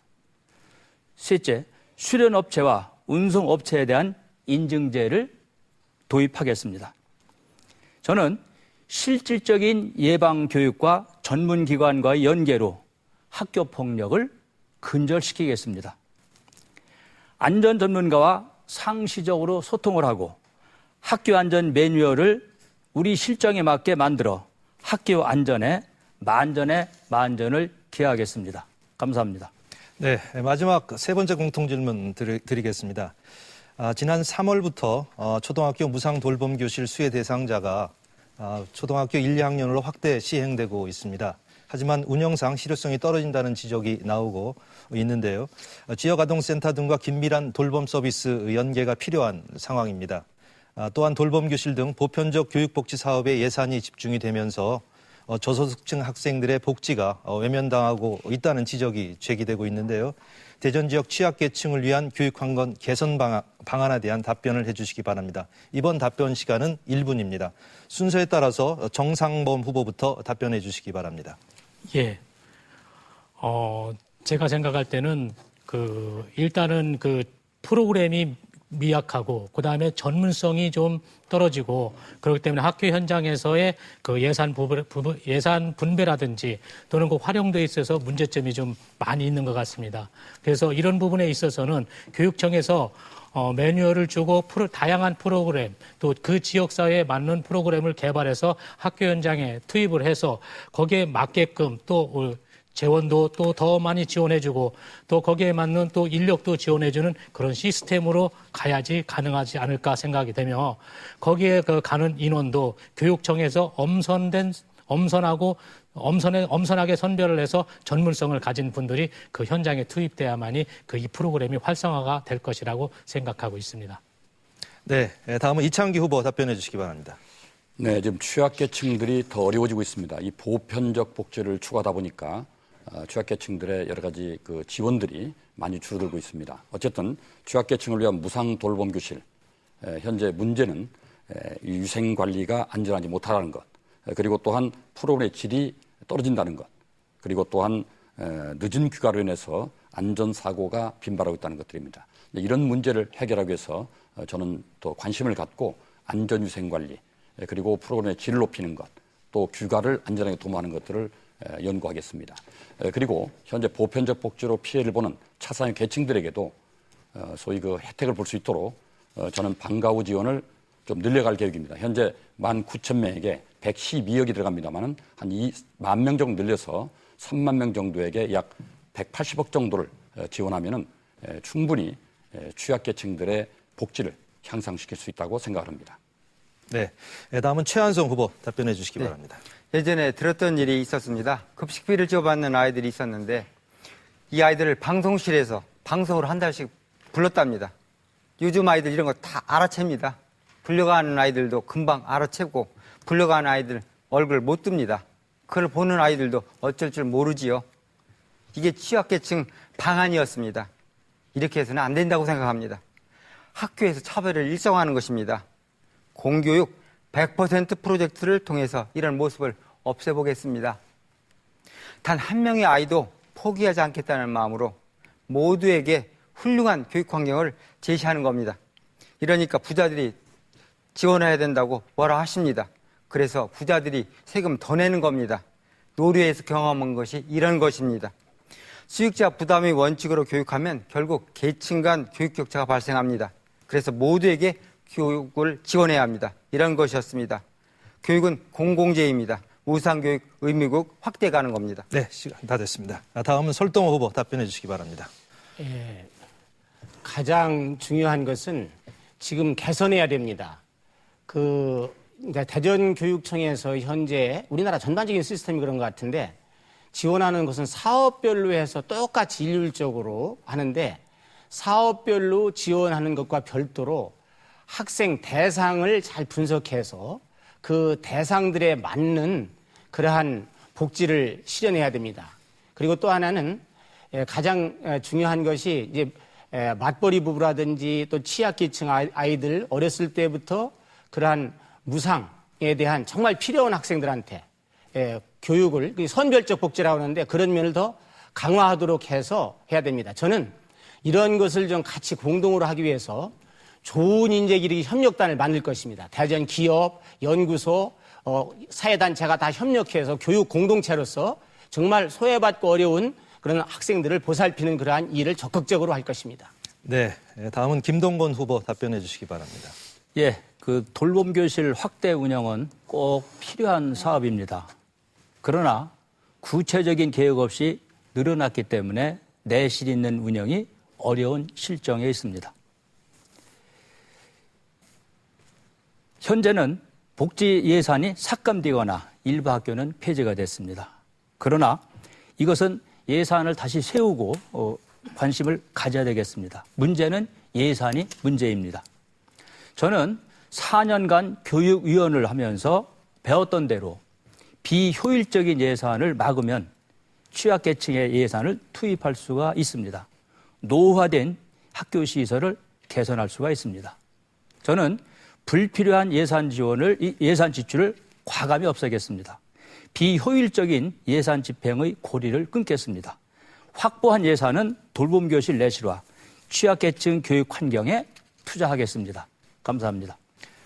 셋째, 수련업체와 운송업체에 대한 인증제를 도입하겠습니다. 저는 실질적인 예방교육과 전문기관과의 연계로 학교폭력을 근절시키겠습니다. 안전전문가와 상시적으로 소통을 하고 학교 안전 매뉴얼을 우리 실정에 맞게 만들어 학교 안전에 만전을 기하겠습니다. 감사합니다. 네, 마지막 세 번째 공통질문 드리겠습니다. 지난 3월부터 초등학교 무상 돌봄 교실 수혜 대상자가 초등학교 1, 2학년으로 확대 시행되고 있습니다. 하지만 운영상 실효성이 떨어진다는 지적이 나오고 있는데요. 지역아동센터 등과 긴밀한 돌봄 서비스 연계가 필요한 상황입니다. 또한 돌봄 교실 등 보편적 교육복지 사업에 예산이 집중이 되면서 저소득층 학생들의 복지가 외면당하고 있다는 지적이 제기되고 있는데요. 대전 지역 취약계층을 위한 교육환경 개선 방안에 대한 답변을 해주시기 바랍니다. 이번 답변 시간은 1분입니다. 순서에 따라서 정상범 후보부터 답변해 주시기 바랍니다. 예. 제가 생각할 때는 일단은 프로그램이 미약하고 그다음에 전문성이 좀 떨어지고 그렇기 때문에 학교 현장에서의 예산 분배라든지 또는 활용도에 있어서 문제점이 좀 많이 있는 것 같습니다. 그래서 이런 부분에 있어서는 교육청에서 매뉴얼을 주고 다양한 프로그램 또 그 지역사회에 맞는 프로그램을 개발해서 학교 현장에 투입을 해서 거기에 맞게끔 또 재원도 또 더 많이 지원해주고 또 거기에 맞는 또 인력도 지원해주는 그런 시스템으로 가야지 가능하지 않을까 생각이 되며 거기에 그 가는 인원도 교육청에서 엄선하게 선별을 해서 전문성을 가진 분들이 그 현장에 투입돼야만이 그 이 프로그램이 활성화가 될 것이라고 생각하고 있습니다. 네, 다음은 이창기 후보 답변해 주시기 바랍니다. 네, 지금 취약계층들이 더 어려워지고 있습니다. 이 보편적 복지를 추구하다 보니까 취약계층들의 여러 가지 그 지원들이 많이 줄어들고 있습니다. 어쨌든 취약계층을 위한 무상 돌봄교실, 현재 문제는 위생 관리가 안전하지 못하다는 것, 그리고 또한 프로그램의 질이 떨어진다는 것, 그리고 또한 늦은 귀가로 인해서 안전사고가 빈발하고 있다는 것들입니다. 이런 문제를 해결하기 위해서 저는 또 관심을 갖고 안전위생관리, 그리고 프로그램의 질을 높이는 것, 또 귀가를 안전하게 도모하는 것들을 연구하겠습니다. 그리고 현재 보편적 복지로 피해를 보는 차상위 계층들에게도 소위 그 혜택을 볼 수 있도록 저는 방과 후 지원을 좀 늘려갈 계획입니다. 현재 19,000명에게 112억이 들어갑니다만은 한 2만 명 정도 늘려서 3만 명 정도에게 약 180억 정도를 지원하면은 충분히 취약계층들의 복지를 향상시킬 수 있다고 생각합니다. 네, 다음은 최한성 후보 답변해 주시기 바랍니다. 예전에 들었던 일이 있었습니다. 급식비를 지원받는 아이들이 있었는데 이 아이들을 방송실에서 방송으로 한 달씩 불렀답니다. 요즘 아이들 이런 거 다 알아챕니다. 불려가는 아이들도 금방 알아채고 불려가는 아이들 얼굴 못 뜹니다. 그걸 보는 아이들도 어쩔 줄 모르지요. 이게 취약계층 방안이었습니다. 이렇게 해서는 안 된다고 생각합니다. 학교에서 차별을 일성화하는 것입니다. 공교육 100% 프로젝트를 통해서 이런 모습을 없애보겠습니다. 단 한 명의 아이도 포기하지 않겠다는 마음으로 모두에게 훌륭한 교육 환경을 제시하는 겁니다. 이러니까 부자들이 지원해야 된다고 뭐라 하십니다. 그래서 부자들이 세금 더 내는 겁니다. 노르웨이에서 경험한 것이 이런 것입니다. 수익자 부담의 원칙으로 교육하면 결국 계층 간 교육 격차가 발생합니다. 그래서 모두에게 교육을 지원해야 합니다. 이런 것이었습니다. 교육은 공공재입니다. 우상교육 의무국 확대 가는 겁니다. 네, 시간 다 됐습니다. 다음은 설동호 후보 답변해 주시기 바랍니다. 예, 가장 중요한 것은 지금 개선해야 됩니다. 대전교육청에서 현재 우리나라 전반적인 시스템이 그런 것 같은데 지원하는 것은 사업별로 해서 똑같이 일률적으로 하는데 사업별로 지원하는 것과 별도로 학생 대상을 잘 분석해서 그 대상들에 맞는 그러한 복지를 실현해야 됩니다. 그리고 또 하나는 가장 중요한 것이 이제 맞벌이 부부라든지 또 취약계층 아이들 어렸을 때부터 그러한 무상에 대한 정말 필요한 학생들한테 교육을 선별적 복지라고 하는데 그런 면을 더 강화하도록 해서 해야 됩니다. 저는 이런 것을 좀 같이 공동으로 하기 위해서 좋은 인재기르기 협력단을 만들 것입니다. 대전 기업, 연구소, 사회단체가 다 협력해서 교육 공동체로서 정말 소외받고 어려운 그런 학생들을 보살피는 그러한 일을 적극적으로 할 것입니다. 네, 다음은 김동건 후보 답변해 주시기 바랍니다. 예, 그 돌봄교실 확대 운영은 꼭 필요한 사업입니다. 그러나 구체적인 계획 없이 늘어났기 때문에 내실 있는 운영이 어려운 실정에 있습니다. 현재는 복지 예산이 삭감되거나 일부 학교는 폐지가 됐습니다. 그러나 이것은 예산을 다시 세우고 관심을 가져야 되겠습니다. 문제는 예산이 문제입니다. 저는 4년간 교육위원을 하면서 배웠던 대로 비효율적인 예산을 막으면 취약계층의 예산을 투입할 수가 있습니다. 노후화된 학교 시설을 개선할 수가 있습니다. 저는 불필요한 예산 지출을 과감히 없애겠습니다. 비효율적인 예산 집행의 고리를 끊겠습니다. 확보한 예산은 돌봄교실 내실화, 취약계층 교육 환경에 투자하겠습니다. 감사합니다.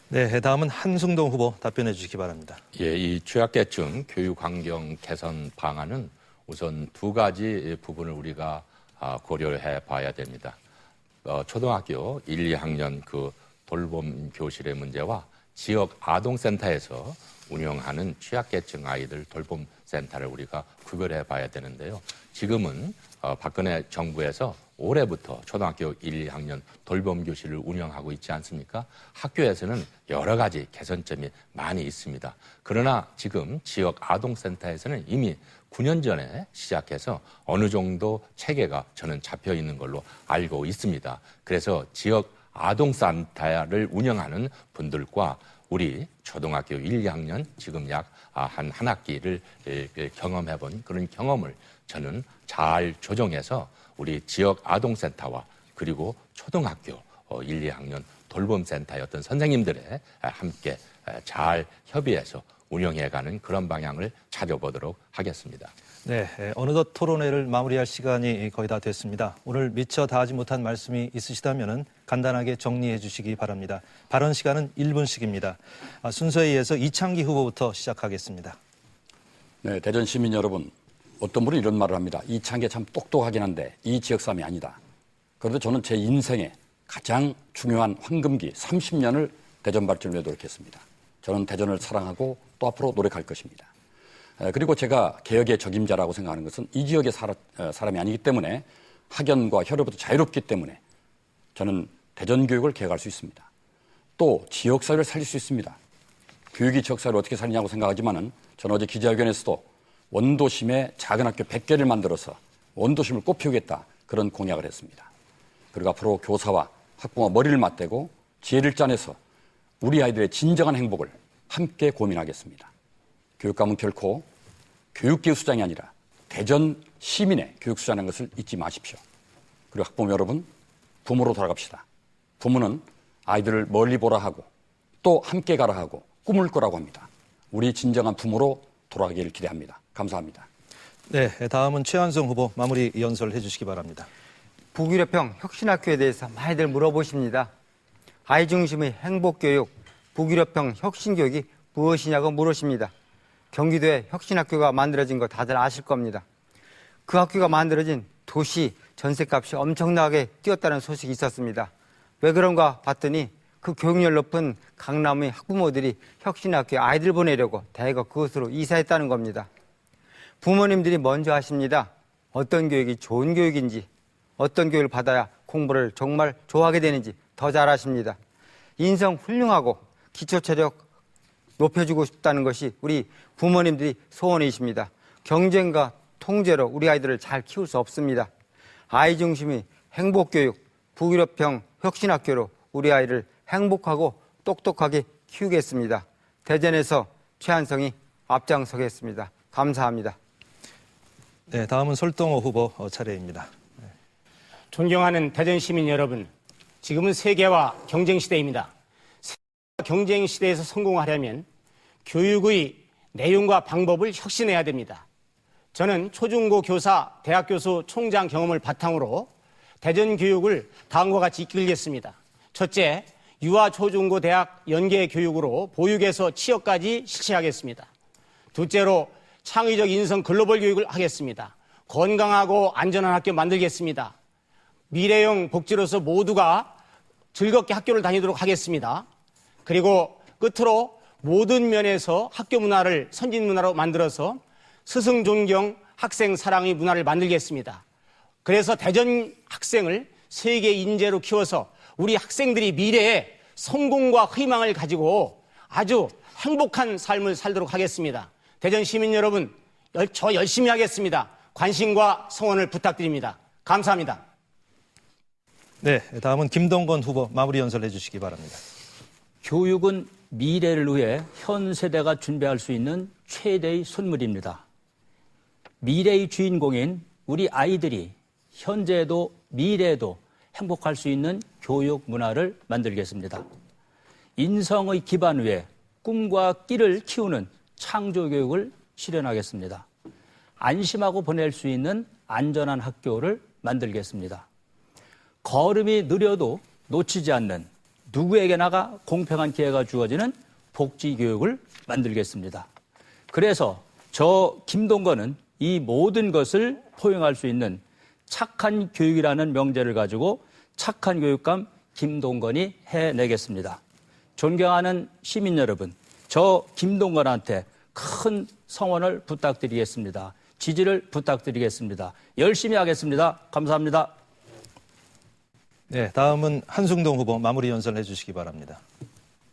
네, 다음은 한승동 후보 답변해 주시기 바랍니다. 예, 이 취약계층 교육 환경 개선 방안은 우선 두 가지 부분을 우리가 고려해 봐야 됩니다. 초등학교 1, 2학년 그 돌봄 교실의 문제와 지역 아동센터에서 운영하는 취약계층 아이들 돌봄 센터를 우리가 구별해 봐야 되는데요. 지금은 박근혜 정부에서 올해부터 초등학교 1, 2학년 돌봄 교실을 운영하고 있지 않습니까? 학교에서는 여러 가지 개선점이 많이 있습니다. 그러나 지금 지역 아동센터에서는 이미 9년 전에 시작해서 어느 정도 체계가 저는 잡혀 있는 걸로 알고 있습니다. 그래서 지역 아동센터를 운영하는 분들과 우리 초등학교 1, 2학년 지금 약 한 학기를 경험해 본 그런 경험을 저는 잘 조정해서 우리 지역 아동센터와 그리고 초등학교 1, 2학년 돌봄센터의 어떤 선생님들의 함께 잘 협의해서 운영해가는 그런 방향을 찾아보도록 하겠습니다. 네, 어느덧 토론회를 마무리할 시간이 거의 다 됐습니다. 오늘 미처 다 하지 못한 말씀이 있으시다면 간단하게 정리해 주시기 바랍니다. 발언 시간은 1분씩입니다. 순서에 의해서 이창기 후보부터 시작하겠습니다. 네, 대전 시민 여러분, 어떤 분은 이런 말을 합니다. 이창기 참 똑똑하긴 한데 이 지역 사람이 아니다. 그래도 저는 제 인생에 가장 중요한 황금기 30년을 대전 발전을 위해 노력했습니다. 저는 대전을 사랑하고 또 앞으로 노력할 것입니다. 그리고 제가 개혁의 적임자라고 생각하는 것은 이 지역의 사람이 아니기 때문에 학연과 혈연부터 자유롭기 때문에 저는 대전 교육을 개혁할 수 있습니다. 또 지역사회를 살릴 수 있습니다. 교육이 지역사회를 어떻게 살리냐고 생각하지만은 저는 어제 기자회견에서도 원도심에 작은 학교 100개를 만들어서 원도심을 꽃피우겠다 그런 공약을 했습니다. 그리고 앞으로 교사와 학부모가 머리를 맞대고 지혜를 짜내서 우리 아이들의 진정한 행복을 함께 고민하겠습니다. 교육감은 결코 교육기획수장이 아니라 대전 시민의 교육수장이라는 것을 잊지 마십시오. 그리고 학부모 여러분, 부모로 돌아갑시다. 부모는 아이들을 멀리 보라 하고 또 함께 가라 하고 꿈을 꾸라고 합니다. 우리 진정한 부모로 돌아가기를 기대합니다. 감사합니다. 네, 다음은 최한성 후보 마무리 연설해 주시기 바랍니다. 북유럽형 혁신학교에 대해서 많이들 물어보십니다. 아이 중심의 행복교육, 북유럽형 혁신교육이 무엇이냐고 물으십니다. 경기도에 혁신학교가 만들어진 거 다들 아실 겁니다. 그 학교가 만들어진 도시 전셋값이 엄청나게 뛰었다는 소식이 있었습니다. 왜 그런가 봤더니 그 교육열 높은 강남의 학부모들이 혁신학교에 아이들 보내려고 대거 그것으로 이사했다는 겁니다. 부모님들이 먼저 하십니다. 어떤 교육이 좋은 교육인지, 어떤 교육을 받아야 공부를 정말 좋아하게 되는지 더 잘 아십니다. 인성 훌륭하고 기초체력 높여주고 싶다는 것이 우리 부모님들이 소원이십니다. 경쟁과 통제로 우리 아이들을 잘 키울 수 없습니다. 아이 중심의 행복교육, 북유럽형 혁신학교로 우리 아이를 행복하고 똑똑하게 키우겠습니다. 대전에서 최한성이 앞장서겠습니다. 감사합니다. 네, 다음은 설동호 후보 차례입니다. 존경하는 대전 시민 여러분, 지금은 세계화 경쟁 시대입니다. 경쟁 시대에서 성공하려면 교육의 내용과 방법을 혁신해야 됩니다. 저는 초중고 교사, 대학 교수 총장 경험을 바탕으로 대전 교육을 다음과 같이 이끌겠습니다. 첫째, 유아 초중고 대학 연계 교육으로 보육에서 취업까지 실시하겠습니다. 둘째로 창의적 인성 글로벌 교육을 하겠습니다. 건강하고 안전한 학교 만들겠습니다. 미래형 복지로서 모두가 즐겁게 학교를 다니도록 하겠습니다. 그리고 끝으로 모든 면에서 학교 문화를 선진 문화로 만들어서 스승 존경, 학생 사랑의 문화를 만들겠습니다. 그래서 대전 학생을 세계 인재로 키워서 우리 학생들이 미래에 성공과 희망을 가지고 아주 행복한 삶을 살도록 하겠습니다. 대전 시민 여러분, 저 열심히 하겠습니다. 관심과 성원을 부탁드립니다. 감사합니다. 네, 다음은 김동건 후보 마무리 연설해 주시기 바랍니다. 교육은 미래를 위해 현 세대가 준비할 수 있는 최대의 선물입니다. 미래의 주인공인 우리 아이들이 현재에도 미래에도 행복할 수 있는 교육 문화를 만들겠습니다. 인성의 기반 위에 꿈과 끼를 키우는 창조교육을 실현하겠습니다. 안심하고 보낼 수 있는 안전한 학교를 만들겠습니다. 걸음이 느려도 놓치지 않는 누구에게나가 공평한 기회가 주어지는 복지교육을 만들겠습니다. 그래서 저 김동건은 이 모든 것을 포용할 수 있는 착한 교육이라는 명제를 가지고 착한 교육감 김동건이 해내겠습니다. 존경하는 시민 여러분, 저 김동건한테 큰 성원을 부탁드리겠습니다. 지지를 부탁드리겠습니다. 열심히 하겠습니다. 감사합니다. 네, 다음은 한승동 후보 마무리 연설해 주시기 바랍니다.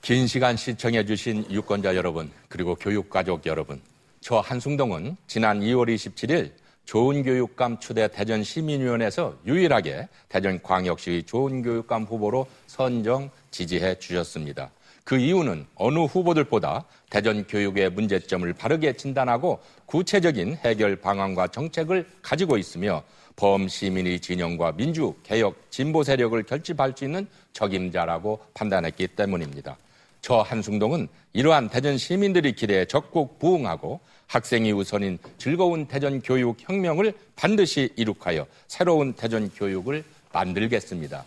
긴 시간 시청해 주신 유권자 여러분, 그리고 교육가족 여러분, 저 한승동은 지난 2월 27일 좋은 교육감 추대 대전시민위원회에서 유일하게 대전광역시 좋은 교육감 후보로 선정 지지해 주셨습니다. 그 이유는 어느 후보들보다 대전 교육의 문제점을 바르게 진단하고 구체적인 해결 방안과 정책을 가지고 있으며 범시민의 진영과 민주, 개혁, 진보 세력을 결집할 수 있는 적임자라고 판단했기 때문입니다. 저 한승동은 이러한 대전 시민들의 기대에 적극 부응하고 학생이 우선인 즐거운 대전 교육 혁명을 반드시 이룩하여 새로운 대전 교육을 만들겠습니다.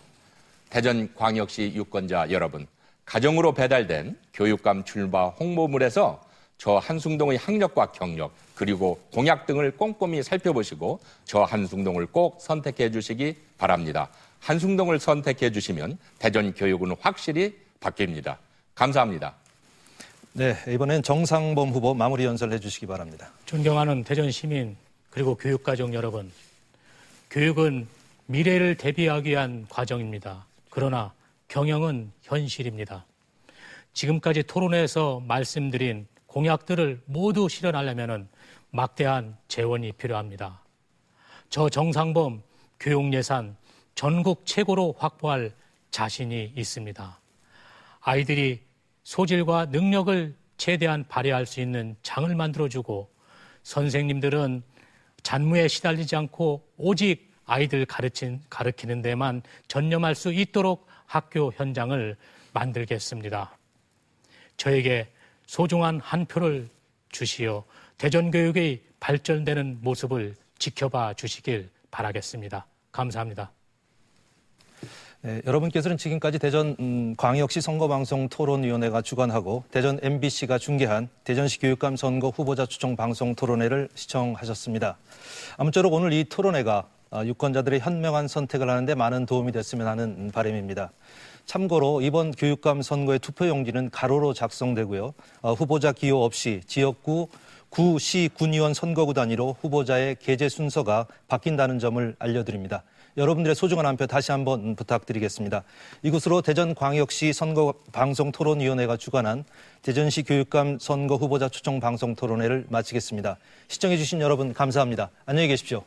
대전광역시 유권자 여러분, 가정으로 배달된 교육감 출마 홍보물에서 저 한승동의 학력과 경력 그리고 공약 등을 꼼꼼히 살펴보시고 저 한승동을 꼭 선택해 주시기 바랍니다. 한승동을 선택해 주시면 대전 교육은 확실히 바뀝니다. 감사합니다. 네, 이번엔 정상범 후보 마무리 연설해 주시기 바랍니다. 존경하는 대전 시민 그리고 교육가족 여러분, 교육은 미래를 대비하기 위한 과정입니다. 그러나 경영은 현실입니다. 지금까지 토론회에서 말씀드린 공약들을 모두 실현하려면 막대한 재원이 필요합니다. 저 정상범 교육 예산 전국 최고로 확보할 자신이 있습니다. 아이들이 소질과 능력을 최대한 발휘할 수 있는 장을 만들어주고 선생님들은 잔무에 시달리지 않고 오직 아이들 가르치는 데만 전념할 수 있도록 학교 현장을 만들겠습니다. 저에게 소중한 한 표를 주시어 대전교육의 발전되는 모습을 지켜봐 주시길 바라겠습니다. 감사합니다. 네, 여러분께서는 지금까지 대전광역시 선거방송 토론위원회가 주관하고 대전 MBC가 중계한 대전시 교육감 선거 후보자 추정 방송 토론회를 시청하셨습니다. 아무쪼록 오늘 이 토론회가 유권자들의 현명한 선택을 하는 데 많은 도움이 됐으면 하는 바람입니다. 참고로 이번 교육감 선거의 투표용지는 가로로 작성되고요. 후보자 기호 없이 지역구, 구, 시, 군의원 선거구 단위로 후보자의 게재 순서가 바뀐다는 점을 알려드립니다. 여러분들의 소중한 한 표 다시 한번 부탁드리겠습니다. 이곳으로 대전광역시 선거방송토론위원회가 주관한 대전시 교육감 선거 후보자 추정 방송 토론회를 마치겠습니다. 시청해주신 여러분 감사합니다. 안녕히 계십시오.